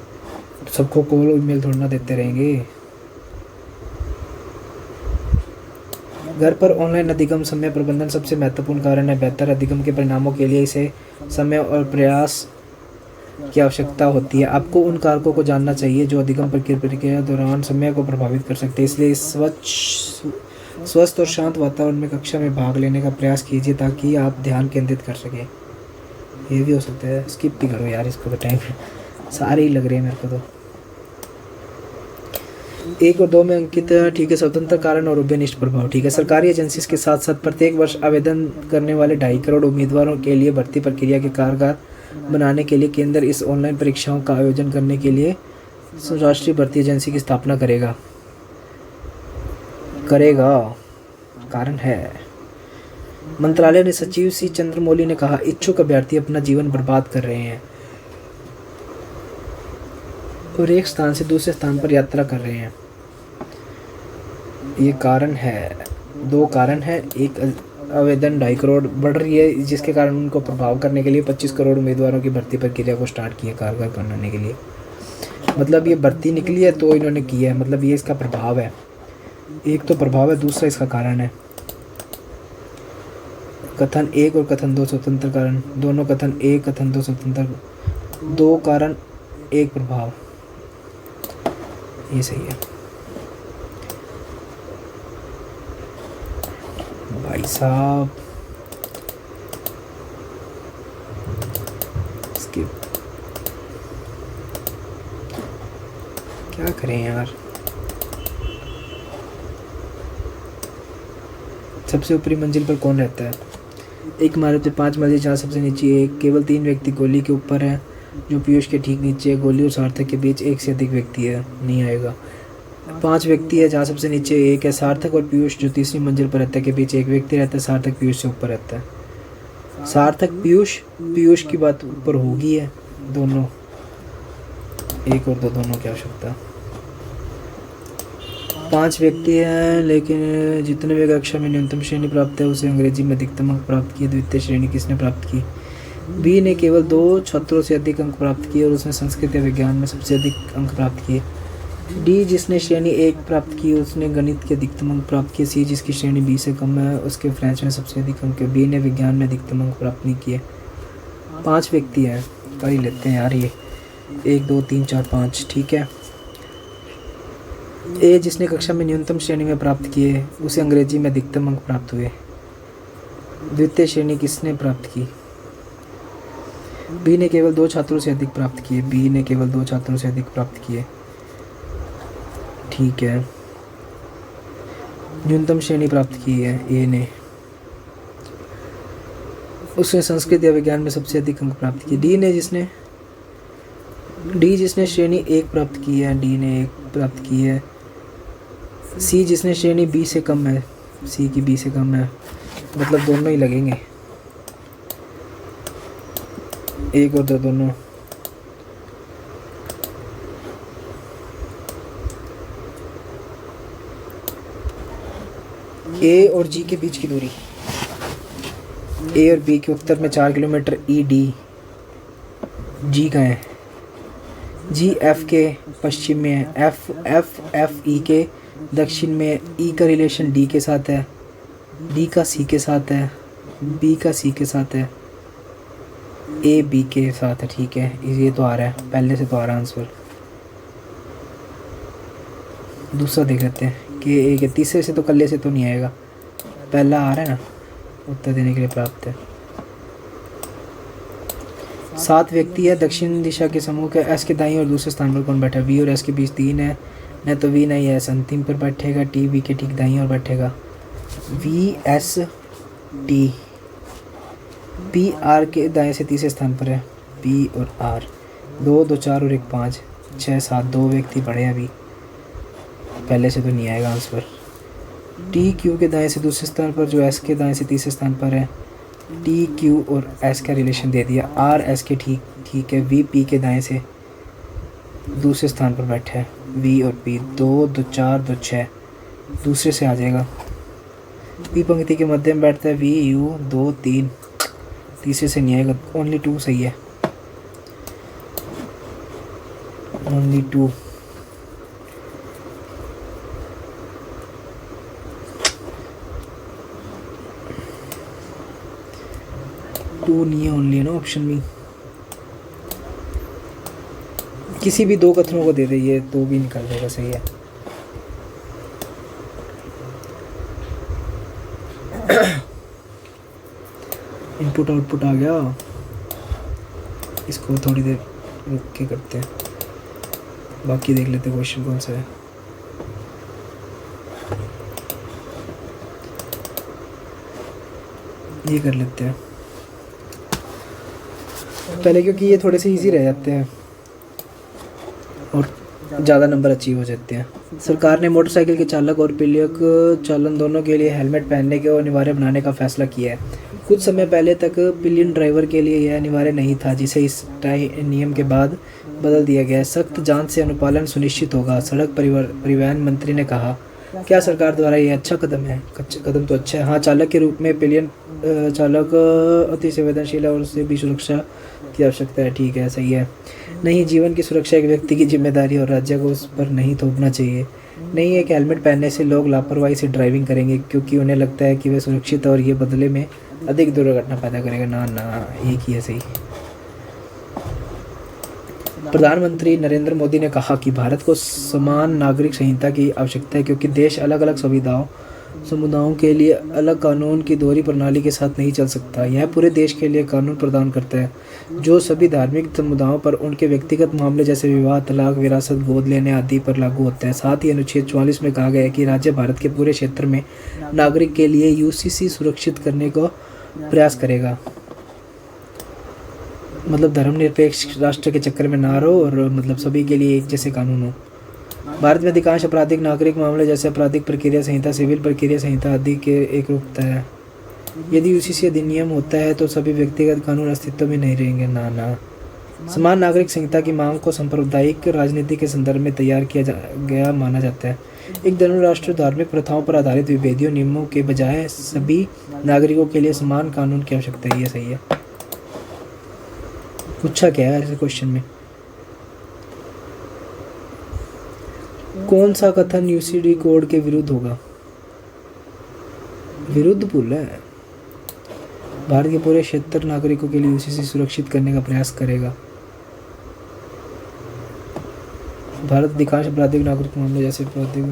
सबको कॉल और ईमेल थोड़ा ना देते रहेंगे। घर पर ऑनलाइन अधिगम समय प्रबंधन सबसे महत्वपूर्ण कारण है। बेहतर अधिगम के परिणामों के लिए इसे समय और प्रयास की आवश्यकता होती है। आपको उन कारकों को जानना चाहिए जो अधिगम प्रक्रिया के दौरान समय को प्रभावित कर सकते हैं। इसलिए स्वस्थ और शांत वातावरण में कक्षा में भाग लेने का प्रयास कीजिए ताकि आप ध्यान केंद्रित कर सकें। ये भी हो सकता है, स्किप भी करो यार इसको, तो टाइम सारे ही लग रहे हैं मेरे को तो। 1 और 2 में अंकित है, ठीक है। स्वतंत्र कारण और उभयनिष्ठ प्रभाव, ठीक है। सरकारी एजेंसीज के साथ साथ प्रत्येक वर्ष आवेदन करने वाले 2.5 करोड़ उम्मीदवारों के लिए भर्ती प्रक्रिया के कारगर बनाने के लिए केंद्र इस ऑनलाइन परीक्षाओं का आयोजन करने के लिए राष्ट्रीय भर्ती एजेंसी की स्थापना करेगा। कारण है, मंत्रालय ने सचिव सी चंद्रमौली ने कहा, इच्छुक अभ्यर्थी अपना जीवन बर्बाद कर रहे हैं और एक स्थान से दूसरे स्थान पर यात्रा कर रहे हैं। ये कारण है, 2 कारण है। एक, आवेदन 2.5 करोड़ बढ़ रही है, जिसके कारण उनको प्रभाव करने के लिए 25 करोड़ उम्मीदवारों की भर्ती प्रक्रिया को स्टार्ट किया कारगर बनाने के लिए। मतलब ये भर्ती निकली है तो इन्होंने किया है, मतलब ये इसका प्रभाव है। एक तो प्रभाव है, दूसरा इसका कारण है। कथन 1 और कथन 2 स्वतंत्र कारण, दोनों कथन 1 कथन 2 स्वतंत्र, 2 कारण 1 प्रभाव, ये सही है भाई साहब। स्किप, क्या करें यार। सबसे ऊपरी मंजिल पर कौन रहता है? एक इमारत में 5 मंजिल, जहाँ सबसे नीचे एक, केवल 3 व्यक्ति गोली के ऊपर है जो पीयूष के ठीक नीचे है। गोली और सार्थक के बीच 1 से अधिक व्यक्ति है, नहीं आएगा। 5 व्यक्ति है जहाँ सबसे नीचे एक है। सार्थक और पीयूष जो तीसरी मंजिल पर रहता है के बीच 1 व्यक्ति रहता है। सार्थक पीयूष से ऊपर रहता है। सार्थक पीयूष की बात ऊपर होगी है, दोनों 1 और 2 दोनों की आवश्यकता। 5 व्यक्ति हैं, लेकिन जितने भी कक्षा में न्यूनतम श्रेणी प्राप्त है उसे अंग्रेजी में अधिकतम अंक प्राप्त किए। द्वितीय श्रेणी किसने प्राप्त की? बी ने केवल 2 छात्रों से अधिक अंक प्राप्त किए और उसने संस्कृत या विज्ञान में सबसे अधिक अंक प्राप्त किए। डी जिसने श्रेणी 1 प्राप्त की उसने गणित के अधिकतम अंक प्राप्त किए। सी जिसकी श्रेणी बी से कम है उसके फ्रेंच में सबसे अधिक अंक है। बी ने विज्ञान में अधिकतम अंक प्राप्त नहीं किए। 5 व्यक्ति हैं, कर ही लेते हैं यार ये, 1 2 3 4 5, ठीक है। ए जिसने कक्षा में न्यूनतम श्रेणी में प्राप्त किए उसे अंग्रेजी में अधिकतम अंक प्राप्त हुए। द्वितीय श्रेणी किसने प्राप्त की? बी ने केवल 2 छात्रों से अधिक प्राप्त किए। बी ने केवल 2 छात्रों से अधिक प्राप्त किए, ठीक है। न्यूनतम श्रेणी प्राप्त की है ए ने, उसने संस्कृत या विज्ञान में सबसे अधिक अंक प्राप्त किए। डी जिसने श्रेणी 1 प्राप्त की है, डी ने 1 प्राप्त की है। सी जिसने श्रेणी बी से कम है, सी की बी से कम है, मतलब दोनों ही लगेंगे, 1 और 2 दोनों। ए और जी के बीच की दूरी, ए और बी के उत्तर में 4 किलोमीटर ई डी। जी कहाँ है? जी एफ के पश्चिम में है। एफ ई के दक्षिण में। ई का रिलेशन डी के साथ है, डी का सी के साथ है, बी का सी के साथ है, ए बी के साथ है, ठीक है। ये तो आ रहा है, पहले से तो आ रहा है आंसर। दूसरा देख लेते हैं कि ए के तीसरे से तो कल्ले से तो नहीं आएगा, पहला आ रहा है ना, उत्तर देने के लिए प्राप्त है। 7 व्यक्ति है, दक्षिण दिशा के समूह के। एस के दाईं और दूसरे स्थान पर कौन बैठा है? वी और एस के बीच 3 है, न तो वी नहीं है, एस अंतिम पर बैठेगा। टी वी के ठीक दाईं और बैठेगा। V S T. P R के दाएं से तीसरे स्थान पर है। पी और आर 2 2 4 और 1 5 6 7, 2 व्यक्ति पड़े हैं अभी, पहले से तो नहीं आएगा आंसर। टी क्यू के दाएं से दूसरे स्थान पर, जो एस के दाएं से तीसरे स्थान पर है। टी क्यू और एस का रिलेशन दे दिया। आर एस के ठीक है। वी पी के दाएं से दूसरे स्थान पर बैठा है। वी और पी 2 2 4 2 6, दूसरे से आ जाएगा। पी पंक्ति के मध्य में बैठता है। वी यू 2 3, तीसरे से नहीं आएगा। ओनली 2 सही है, ओनली 2। टू नहीं है, ओनली है ना ऑप्शन में। किसी भी 2 कथनों को दे दे, ये 2 भी निकल जाएगा, सही है। इनपुट आउटपुट आ गया, इसको थोड़ी देर रुक के करते हैं, बाकी देख लेते हैं क्वेश्चन कौन सा है। ये कर लेते हैं पहले, क्योंकि ये थोड़े से इजी रह जाते हैं और ज़्यादा नंबर अचीव हो जाते हैं। सरकार ने मोटरसाइकिल के चालक और पिलियक चालन दोनों के लिए हेलमेट पहनने को अनिवार्य बनाने का फैसला किया है। कुछ समय पहले तक पिलियन ड्राइवर के लिए यह अनिवार्य नहीं था, जिसे इस नियम के बाद बदल दिया गया है। सख्त जांच से अनुपालन सुनिश्चित होगा, सड़क परिवहन मंत्री ने कहा। क्या सरकार द्वारा ये अच्छा कदम है? कदम तो अच्छा है। हाँ, चालक के रूप में पिलियन चालक अति संवेदनशील है और उससे भी सुरक्षा की आवश्यकता है। ठीक है, सही है। नहीं, जीवन की सुरक्षा एक व्यक्ति की जिम्मेदारी और राज्य को उस पर नहीं थोपना चाहिए। नहीं, एक हेलमेट पहनने से लोग लापरवाही से ड्राइविंग करेंगे क्योंकि उन्हें लगता है कि वे सुरक्षित और ये बदले में अधिक दुर्घटना पैदा करेगा। ना ना, एक ही है सही। प्रधानमंत्री नरेंद्र मोदी ने कहा कि भारत को समान नागरिक संहिता की आवश्यकता है क्योंकि देश अलग अलग समुदायों के लिए अलग कानून की दोहरी प्रणाली के साथ नहीं चल सकता। यह पूरे देश के लिए कानून प्रदान करता है जो सभी धार्मिक समुदायों पर उनके व्यक्तिगत मामले जैसे विवाह, तलाक, विरासत, गोद लेने आदि पर लागू होता है। साथ ही अनुच्छेद 44 में कहा गया है कि राज्य भारत के पूरे क्षेत्र में नागरिक के लिए यूसीसी सुरक्षित करने का प्रयास करेगा। मतलब धर्मनिरपेक्ष राष्ट्र के चक्कर में ना रहो और मतलब सभी के लिए एक जैसे कानून हो। भारत में अधिकांश आपराधिक नागरिक मामले जैसे आपराधिक प्रक्रिया संहिता, सिविल प्रक्रिया संहिता आदि के एक रूपता है। यदि यूसीसी अधिनियम होता है तो सभी व्यक्तिगत कानून अस्तित्व में नहीं रहेंगे। ना ना, समान नागरिक संहिता की मांग को सांप्रदायिक राजनीति के संदर्भ में तैयार किया गया माना जाता है। एक धर्मराष्ट्र धार्मिक प्रथाओं पर आधारित विभेदियों नियमों के बजाय सभी नागरिकों के लिए समान कानून की आवश्यकता है। ये सही है। पूछा क्या है ऐसे क्वेश्चन में? कौन सा कथन यूसीडी कोड के विरुद्ध होगा? विरुद्ध बोला है। भारत के पूरे क्षेत्र नागरिकों के लिए यूसीसी सुरक्षित करने का प्रयास करेगा। भारत अधिकांश आपराधिक नागरिक मामले जैसे आपराधिक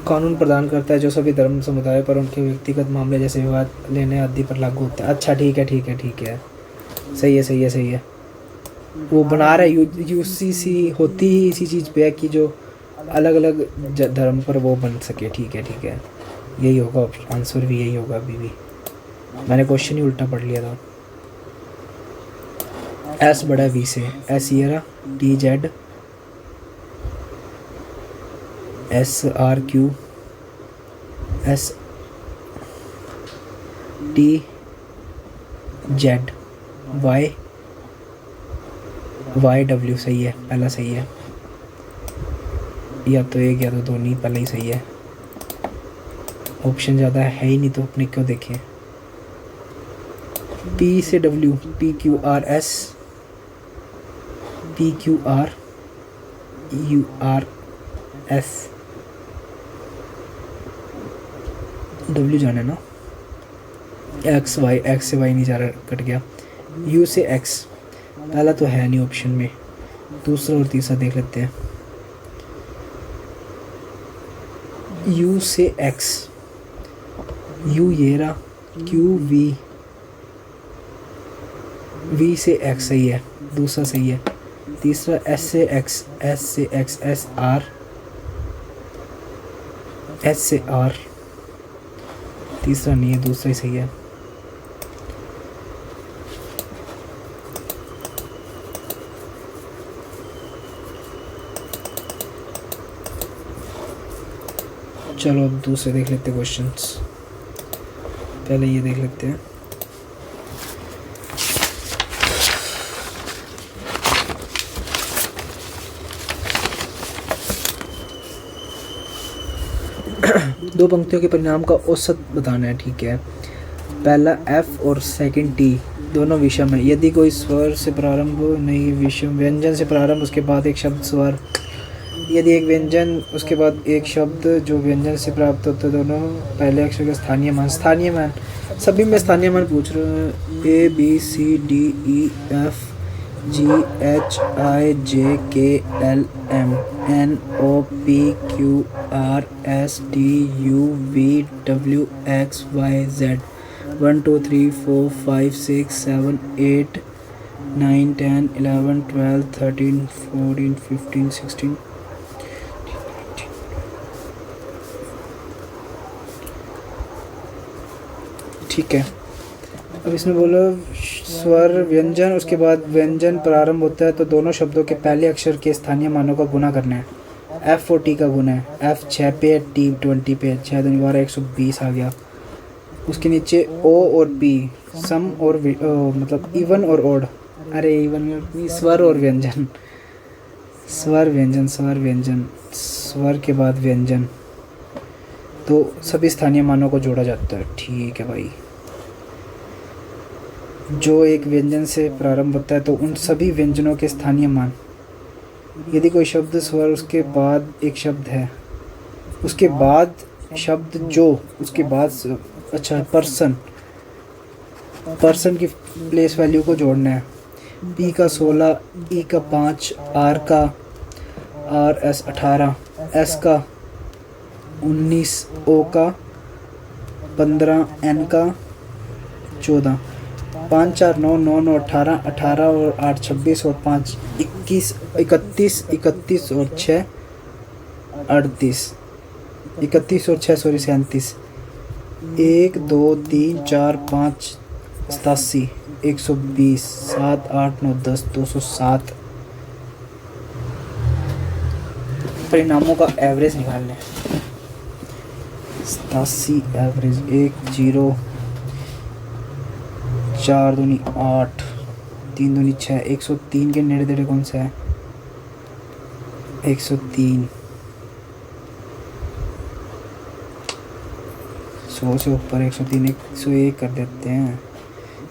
कानून प्रदान करता है जो सभी धर्म समुदाय पर उनके व्यक्तिगत मामले जैसे विवाद लेने आदि पर लागू होता है। अच्छा, ठीक है ठीक है ठीक है, सही है सही है सही है। वो बना रहा है यूसीसी होती ही इसी चीज़ पे है कि जो अलग अलग धर्म पर वो बन सके। ठीक है ठीक है, यही होगा आंसर, भी यही होगा। अभी भी मैंने क्वेश्चन ही उल्टा पढ़ लिया था। एस बड़ा वी से, एस ये रहा, T Z, S R Q, S T Z, Y Y W. सही है, पहला सही है। या तो एक या तो दो, नहीं पहला ही सही है। ऑप्शन ज़्यादा है ही नहीं तो अपने क्यों देखें। पी से W, P Q R S, P Q R you R S, W जाना ना, एक्स वाई, एक्स से वाई नहीं जा रहा, कट गया। यू से एक्स, पहला तो है नहीं ऑप्शन में, दूसरा और तीसरा देख लेते हैं। यू से एक्स, यू ये रहा, क्यू वी, वी से एक्स सही है, दूसरा सही है। तीसरा एस से एक्स, एस से एक्स, एस आर, एस से आर, तीसरा नहीं है, दूसरा ही सही है। चलो अब दूसरे देख लेते हैं क्वेश्चंस। पहले ये देख लेते हैं। दो पंक्तियों के परिणाम का औसत बताना है। ठीक है, पहला एफ और सेकंड टी दोनों विषम है। यदि कोई स्वर से प्रारंभ नहीं, विषम व्यंजन से प्रारंभ, उसके बाद एक शब्द स्वर, यदि एक व्यंजन उसके बाद एक शब्द जो व्यंजन से प्राप्त होते, दोनों पहले अक्षर का स्थानीय मान। स्थानीय मान सभी में स्थानीय मान पूछ रहे हैं। A B C D E F GHIJKLMNOPQRSTUVWXYZ 1 2 3 4 5 6 7 8 9 10 11 12 13 14 15 16। ठीक है, अब इसमें बोलो स्वर व्यंजन, उसके बाद व्यंजन प्रारंभ होता है तो दोनों शब्दों के पहले अक्षर के स्थानीय मानों का गुना करना है। F और T का गुना है। F 6 पे है, T 20 पे है, 6 दूनी 12 120 आ गया। उसके नीचे O और P सम और मतलब इवन और ओड, अरे इवन और P स्वर और व्यंजन, स्वर व्यंजन स्वर व्यंजन, स्वर के बाद व्यंजन, तो सभी स्थानीय मानों को जोड़ा जाता है। ठीक है भाई, जो एक व्यंजन से प्रारंभ होता है तो उन सभी व्यंजनों के स्थानीय मान, यदि कोई शब्द स्वर उसके बाद एक शब्द है, उसके बाद शब्द जो उसके बाद अच्छा पर्सन, पर्सन की प्लेस वैल्यू को जोड़ना है। P का 16, E का 5, R का RS 18, S का 19, O का 15, N का 14, 5 4 9 9 9 18, 18 और 8 26 और 5 21 31 31 और 6 38, 31 और 6 सॉरी 37, 1 2 3 4 5 87, 120, 7 8 9 10 207। परिणामों का एवरेज निकाल लें। 87 एवरेज 1 0, 4 दूनी 8, 3 दूनी 6, 103 के नेड़े तेड़े कौन सा है? 103, 100 से ऊपर 103, 101 कर देते हैं।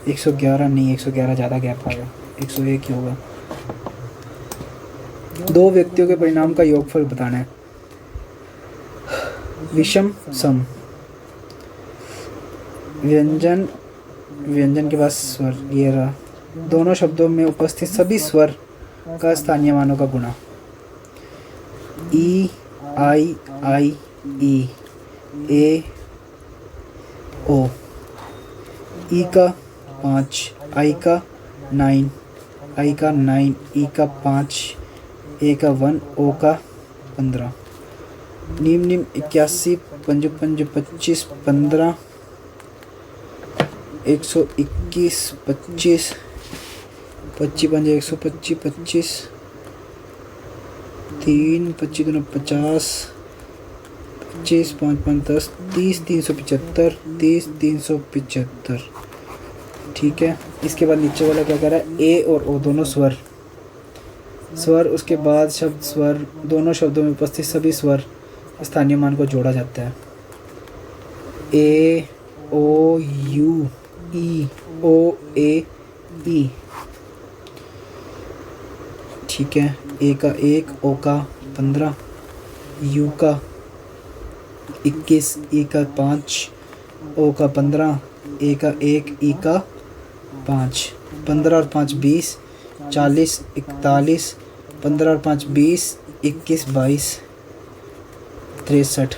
111 नहीं, 111 ज़्यादा गैप आ गया, 101 ही होगा। दो व्यक्तियों के परिणाम का योगफल बताना है। विषम सम, व्यंजन, व्यंजन के बाद स्वर, ये रहा। दोनों शब्दों में उपस्थित सभी स्वर का स्थानीय मानों का गुणा। ई आई आई ई, ए ओ, ई का 5, आई का 9, आई का 9, ई का 5, ए का 1, ओ का 15। निम निम 81, 5 5 25 15, 121 25, 25 5 125 25, 3 25 2 50, 25 5 5 10 30 375, 30 375। ठीक है, इसके बाद नीचे वाला क्या कह रहा है? ए और ओ दोनों स्वर, स्वर उसके बाद शब्द स्वर, दोनों शब्दों में उपस्थित सभी स्वर स्थानीय मान को जोड़ा जाता है। ए ओ यू ई ओ ए ई। ठीक है, ए का 1, ओ का 15, यू का 21, ई का 5, ओ का 15, ए का 1, ई का 5। 15 और 5 20, 40 41, 15 और 5 20, 21 22, 63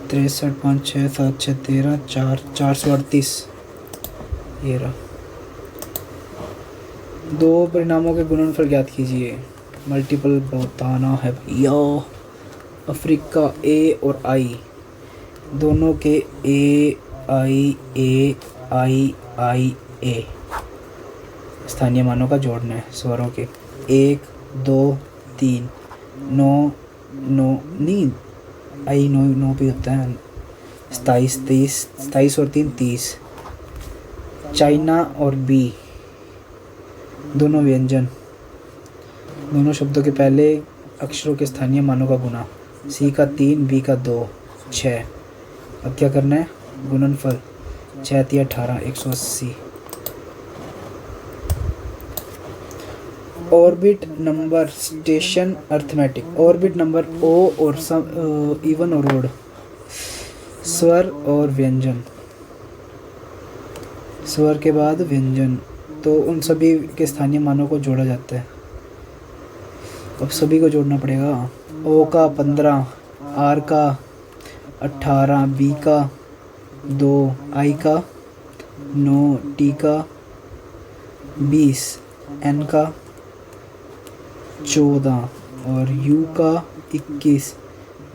63, 5 6 7 6 13, 4 438। ये रहा। दो परिणामों के गुणनफल ज्ञात कीजिए। मल्टीपल बताना है भैया। अफ्रीका ए और आई, दोनों के ए आई ए स्थानीय मानों का जोड़ना है। स्वरों के 1 2 3, 9 9 नहीं, आई 9 9 भी होता है। 27 23, 27 और 3 30। चाइना और बी दोनों व्यंजन, दोनों शब्दों के पहले अक्षरों के स्थानीय मानों का गुना। सी का 3, बी का 2, 6। अब क्या करना है? गुणनफल 6 3 18, 180। Orbit number station arithmetic. Orbit number O और सम इवन और ओड। स्वर और व्यंजन, स्वर के बाद व्यंजन। तो उन सभी के स्थानीय मानों को जोड़ा जाता है। अब सभी को जोड़ना पड़ेगा। ओ का 15, आर का 18, बी का 2, आई का 9, टी का 20, एन का 14 और यू का 21,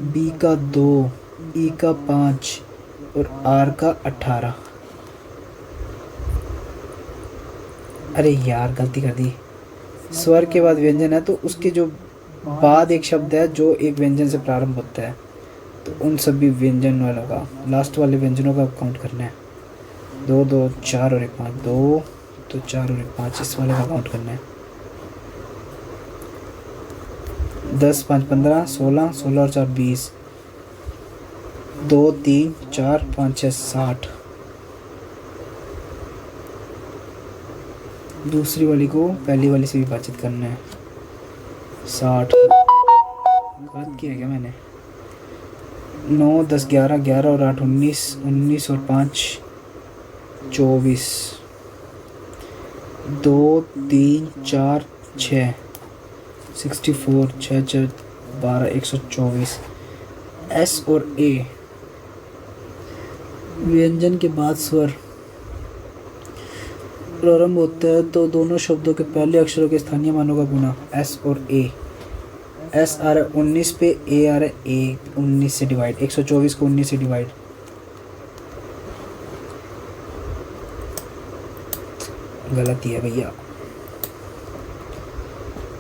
बी का 2, ई का 5 और आर का 18। अरे यार गलती कर दी। स्वर के बाद व्यंजन है तो उसके जो बाद एक शब्द है जो एक व्यंजन से प्रारंभ होता है, तो उन सभी व्यंजन वालों का लास्ट वाले व्यंजनों का काउंट करना है। 2 2 4 और 1 5, 2 तो 4 और 1 5, इस वाले का काउंट करना है। 10 5 15, 16, 16 और 4 20, 2 3 4 5 6 60। दूसरी वाली को पहली वाली से विभाजित करना है। 60 गलत किया क्या मैंने? 9 10 11, 11 और 8 19, 19 और 5 24, 2 3 4 6 64, 6 6 12 124। एस और ए व्यंजन के बाद स्वर प्रारंभ होता है तो दोनों शब्दों के पहले अक्षरों के स्थानीय मानों का गुना एस और ए। एस आ रहा है 19 पे, ए आ रहा है ए 19 से डिवाइड, 124 को 19 से डिवाइड। गलत ही है भैया,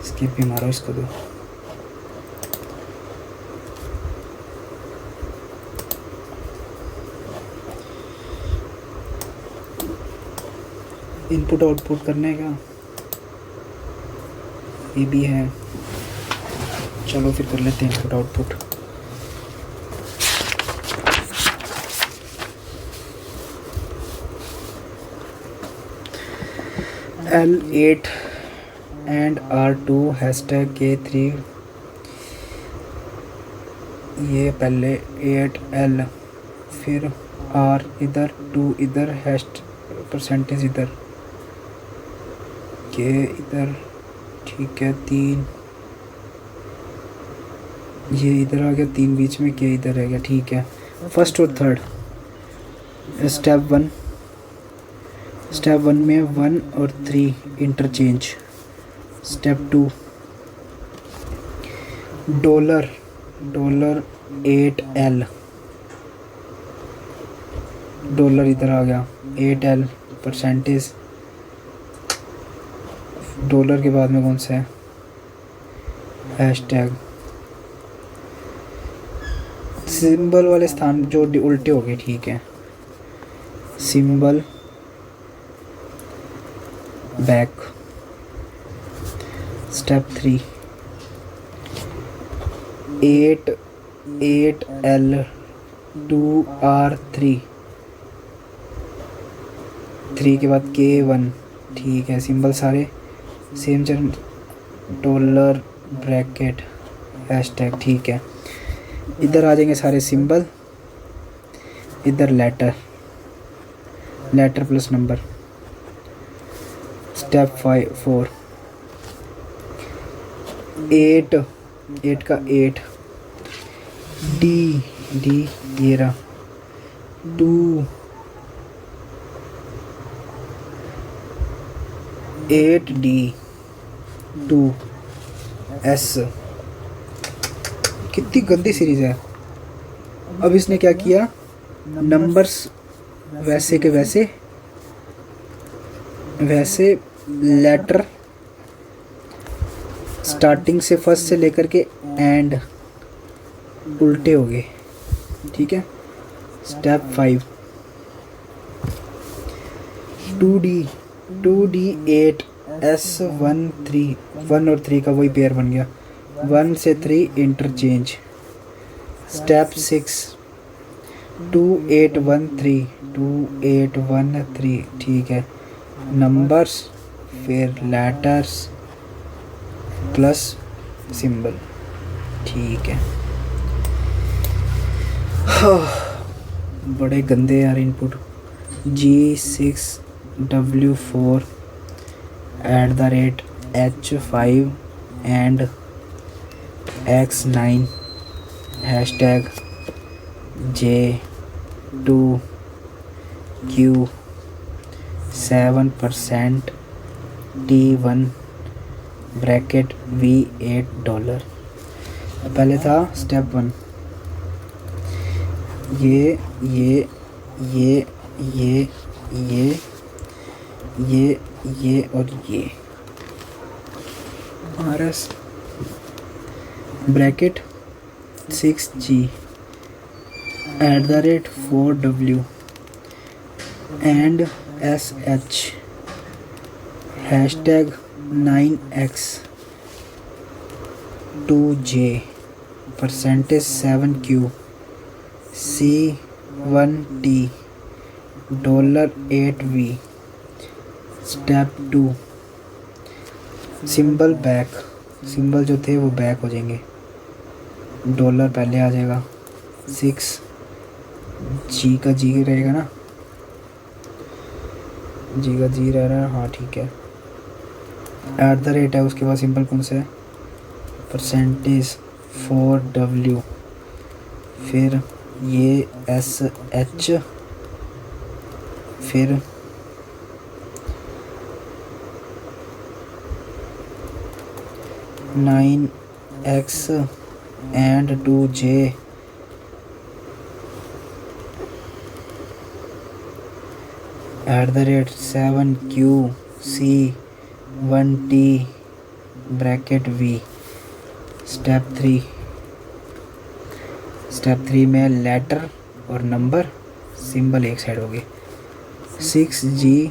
स्किप भी मारो इसको दो। इनपुट आउटपुट करने का ये भी है। चलो फिर कर लेते हैं input output. L8 and R2 hashtag K3। ये पहले 8L फिर R इधर 2 इधर हैश परसेंटेज इधर के इधर, ठीक है। 3 ये इधर आ गया, 3 बीच में, के इधर रह गया, ठीक है। फर्स्ट और थर्ड स्टेप 1। स्टेप 1 में 1 और 3 interchange. Step 2 dollar 8L, dollar इधर आ गया, 8L परसेंटेज। डॉलर के बाद में कौन सा है? हैशटैग। सिंबल वाले स्थान जो उल्टे हो गए, ठीक है। Symbol back. Step 3 8L 2R3, 3 के बाद K1, ठीक है। सिंबल सारे सेम चरण, डॉलर ब्रैकेट हैशटैग, ठीक है। इधर आ जाएंगे सारे सिंबल, इधर लेटर प्लस नंबर। स्टेप 4 8 का 8 डी ये रहा 2 8D 2 S। कितनी गंदी सीरीज है। अब इसने क्या किया, नंबर्स वैसे के वैसे लेटर स्टार्टिंग से फर्स्ट से लेकर के एंड उल्टे हो गए, ठीक है। स्टेप 5 2D 8 S 1 3, 1 और 3 का वही पेयर बन गया, 1 से 3 इंटरचेंज। स्टेप 6 2 8 1 3 2 8 1 3, ठीक है। नंबर्स फिर लेटर्स प्लस सिंबल, ठीक है। बड़े गंदे यार input. G6 W4 @H5 and X9 hashtag J2Q 7% T1 bracket V $8। पहले था स्टेप 1, ये और ये RS bracket 6G @4W and SH hashtag 9X 2J percentage 7Q C1T $8V। Step 2, symbol back, symbol जो थे वो बैक हो जाएंगे। डॉलर पहले आ जाएगा, 6 जी का जी रहेगा ना, जी का जी रह रहा है, हाँ ठीक है। @ है, उसके बाद सिंबल कौन सा है, परसेंटेज 4W, फिर ये SH, फिर $9X and 2J @7Q C1T bracket V। Step 3 में लेटर और नंबर, सिंबल एक साइड हो गए। 6G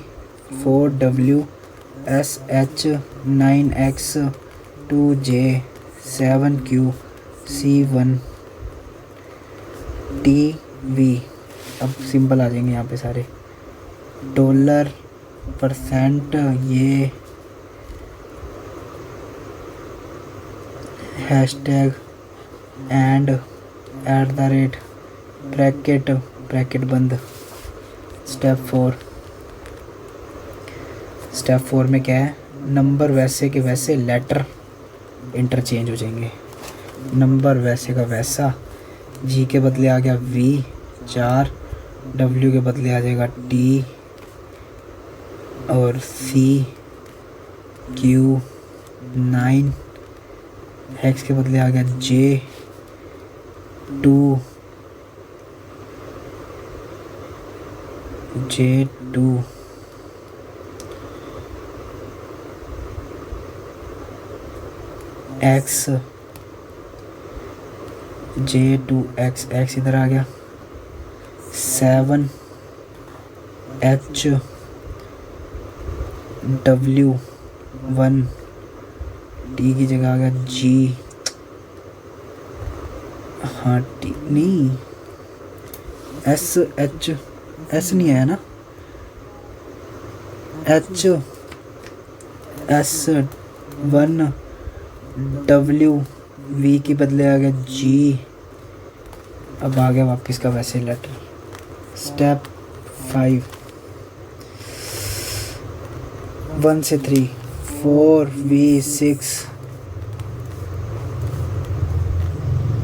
4W SH 9X 2J 7Q C1TV। अब सिंबल आ जाएंगे यहाँ पे सारे। डॉलर, परसेंट, ये हैशटैग एंड @ ब्रैकेट बंद। स्टेप 4 में क्या है, नंबर वैसे के वैसे, लेटर इंटरचेंज हो जाएंगे। नंबर वैसे का वैसा, जी के बदले आ गया V 4, W के बदले आ जाएगा T और C Q 9, X के बदले आ गया J2 X J2X, X इधर आ गया, 7 H W 1, T की जगह आ गया G, हाँ T नहीं, S नहीं आया ना, HS1 W V के बदले आ गया G। अब आ गया वापस का वैसे लेटर। स्टेप 5, 1 से 3 4V6,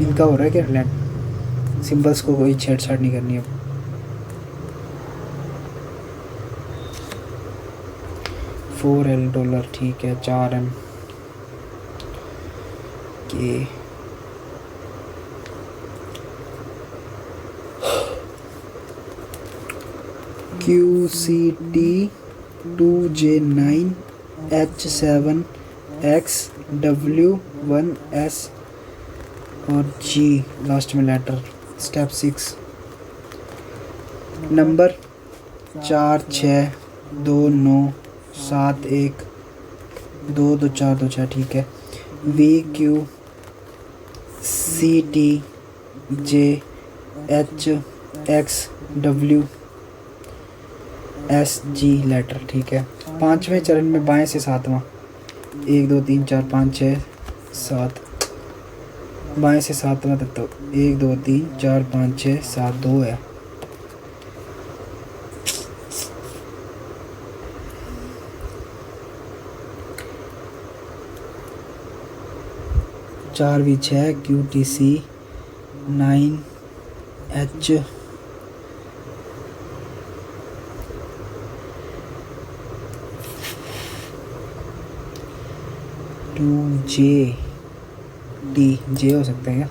इनका हो रहा है क्या रिलेट, सिंबल्स को कोई छेड़छाड़ नहीं करनी है। $4L ठीक है, 4M के QCT 2J9 H7 X W 1S और G लास्ट में लेटर। स्टेप 6, नंबर 4 6 2 9 7 1 2 2 4 2 6 ठीक है। VQ CT J H X W SG letter ठीक है। 5वें चरण में बाएं से 7वां, 1 2 3 4 5 6 7, बाएं से 7वां तक तो 1 2 3 4 5 6 7 2 है। 4v6 QTC 9H 2J हो सकता है क्या?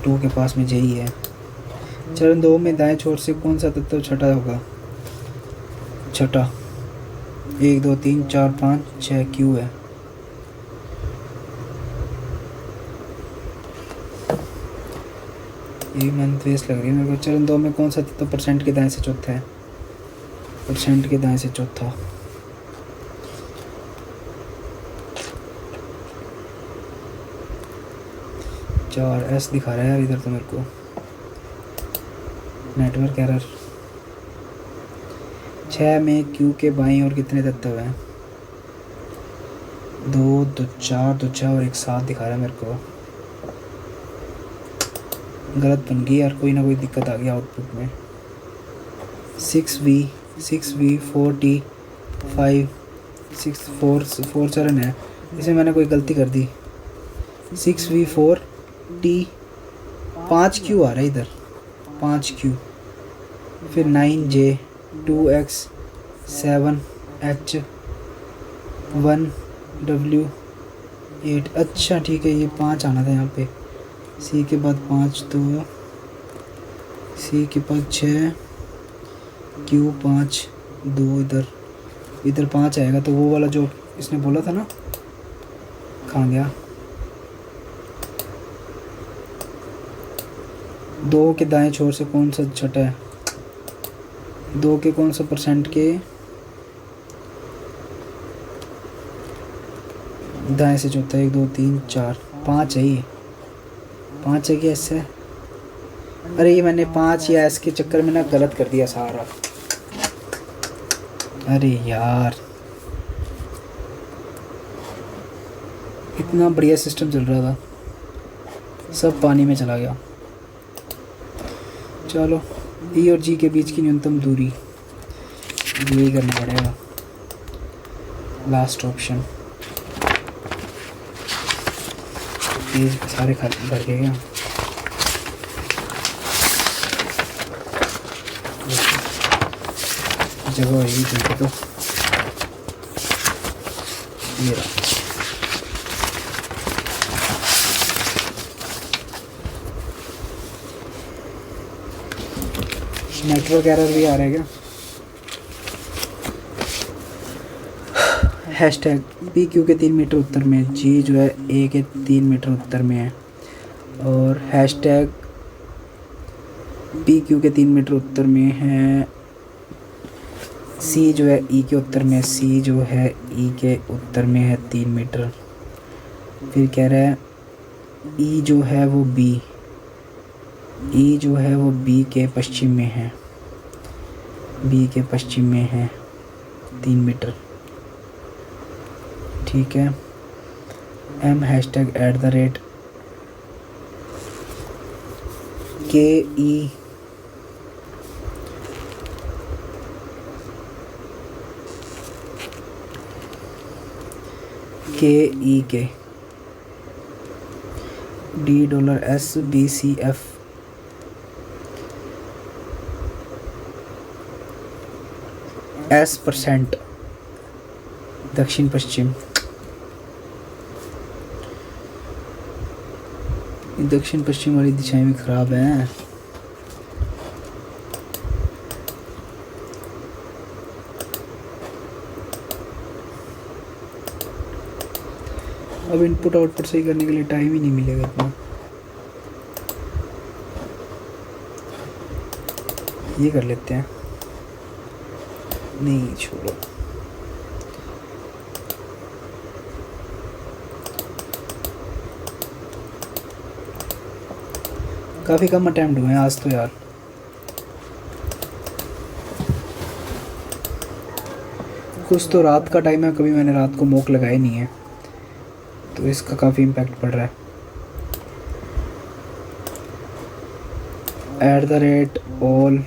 2 के पास में J ही है। चरण 2 में दाएं छोर से कौन सा तत्व छठा होगा? छठा 1 2 3 4 5 6 Q है। ये मैंने फेस लग रही है मेरे को। चरण 2 में कौन सा तत्व परसेंट के दाएं से चौथा है? परसेंट के दाएं से चौथा। चार एस दिखा रहा है यार इधर तो मेरे को। Network error. 6 में क्यू के बाईं और कितने तत्व हैं? 2 2 4 2 6 और एक 7 दिखा रहा है मेरे को। गलत बन गई यार, कोई ना कोई दिक्कत आ गई आउटपुट में। 6V 4T 5 6 4 चरण है, इसमें मैंने कोई गलती कर दी। 6V 4T 5Q आ रहा है इधर, 5Q। फिर 9J 2X 7H 1W 8। अच्छा ठीक है, ये 5 आना था यहाँ पे। C के बाद 5 तो C के बाद 6 Q 5 2 इधर 5 आएगा, तो वो वाला जो इसने बोला था ना, कहाँ गया? 2 के दाएं छोर से कौन सा छठा है? 2 के कौन सा परसेंट के दाएं से चौथा? 1 2 3 4 5 है। ये 5 है क्या इससे? अरे ये मैंने 5 या एस के चक्कर में ना गलत कर दिया सारा। अरे यार, इतना बढ़िया सिस्टम चल रहा था, सब पानी में चला गया। चलो, ई और जी के बीच की न्यूनतम दूरी यही करना पड़ेगा, लास्ट ऑप्शन। पेज सारे भर के गया। जगह है ये तो ये रहा। नेटवर्क एरर भी आ रहा है क्या? हैशटैग पी क्यू के 3 मीटर उत्तर में, जी जो है ए के 3 मीटर उत्तर में है, और हैशटैग पी क्यू के 3 मीटर उत्तर में है। सी जो है ई के उत्तर में, सी जो है ई के उत्तर में है 3 मीटर। फिर कह रहा है ई जो है वो बी, ई जो है वो बी के पश्चिम में है, बी के पश्चिम में है 3 मीटर। ठीक है। एम हैशटैग @ के ई के $SBCF S% दक्षिण पश्चिम। दक्षिण पश्चिम वाली दिशाएं भी खराब हैं। अब इनपुट आउटपुट सही करने के लिए टाइम ही नहीं मिलेगा इतना। ये कर लेते हैं, नहीं छोड़ो। काफ़ी कम अटैम्प्ट हुए हैं आज तो यार। कुछ तो रात का टाइम है, कभी मैंने रात को मॉक लगाए नहीं है, तो इसका काफ़ी इम्पैक्ट पड़ रहा है। @all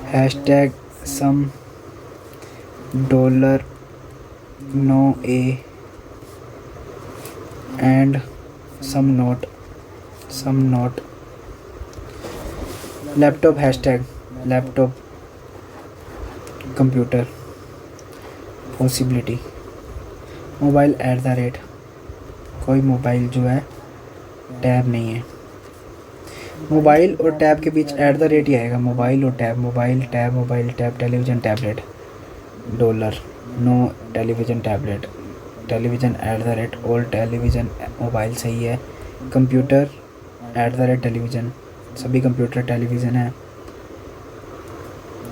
hashtag some $9A and some not laptop hashtag laptop computer possibility mobile at the rate कोई मोबाइल जो है टैब नहीं है। मोबाइल और टैब के बीच एट द रेट ही आएगा। मोबाइल और tab, mobile tab television tablet dollar no television tablet television at the rate all television mobile सही है। Computer at the rate television सभी कंप्यूटर टेलीविज़न है।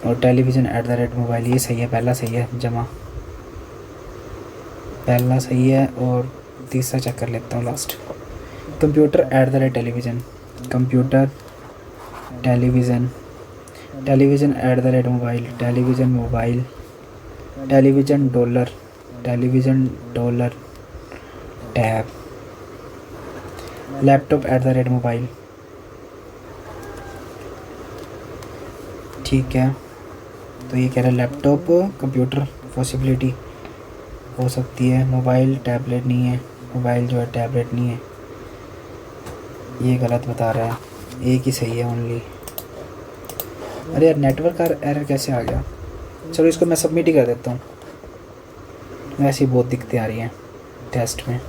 और television at the rate mobile ये सही है, पहला सही है जमा, पहला सही है। और तीसरा चेक कर लेता हूँ last. Computer at the rate television computer television television at the rate mobile television dollar tab laptop eight the rate mobile. ठीक है, तो ये कह रहा है लैपटॉप कंप्यूटर पॉसिबिलिटी हो सकती है, मोबाइल टैबलेट नहीं है, मोबाइल जो है टैबलेट नहीं है। ये गलत बता रहा है, एक ही सही है ओनली। अरे यार नेटवर्क का एरर कैसे आ गया। चलो इसको मैं सबमिट ही कर देता हूँ, वैसे ही बहुत दिक्कतें आ रही हैं टेस्ट में।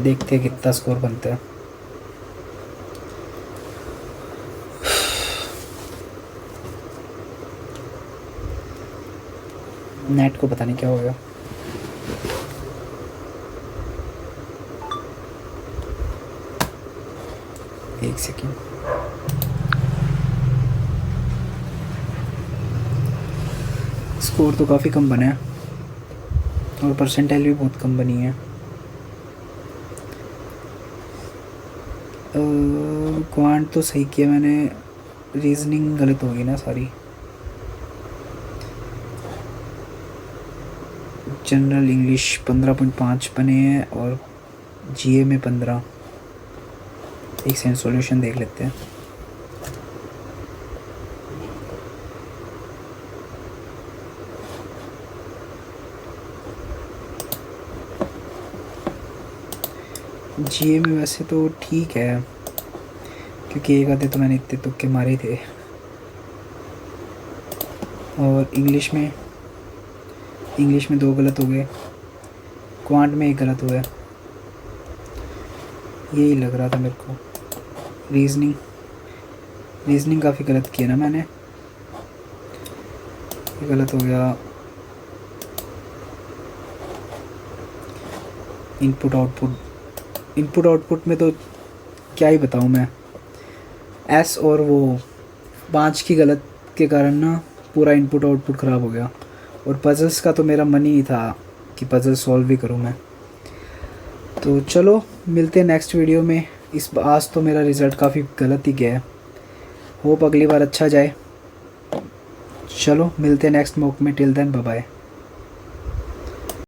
देखते हैं कितना स्कोर बनता है। नेट को पता नहीं क्या हो गया। एक सेकेंड, स्कोर तो काफ़ी कम बना है और परसेंटाइल भी बहुत कम बनी है। क्वांट तो सही किया मैंने, रीजनिंग गलत होगी ना सारी। जनरल इंग्लिश 15.5 बने हैं और जीए में 15। एक सेकंड सॉल्यूशन देख लेते हैं। जीए में वैसे तो ठीक है, क्योंकि एक आधे तो मैंने इतने तुक्के मारे थे। और इंग्लिश में 2 गलत हो गए, क्वांट में 1 गलत हुआ है, यही लग रहा था मेरे को। रीजनिंग काफ़ी गलत किया ना मैंने, ये गलत हो गया। इनपुट आउटपुट में तो क्या ही बताऊँ मैं। एस और वो 5 की गलत के कारण ना पूरा इनपुट आउटपुट ख़राब हो गया। और पजल्स का तो मेरा मन ही था कि पजल सॉल्व भी करूँ मैं। तो चलो मिलते हैं नेक्स्ट वीडियो में। आज तो मेरा रिज़ल्ट काफ़ी गलत ही गया है, होप अगली बार अच्छा जाए। चलो मिलते हैं नेक्स्ट मॉक में। Till then bye bye.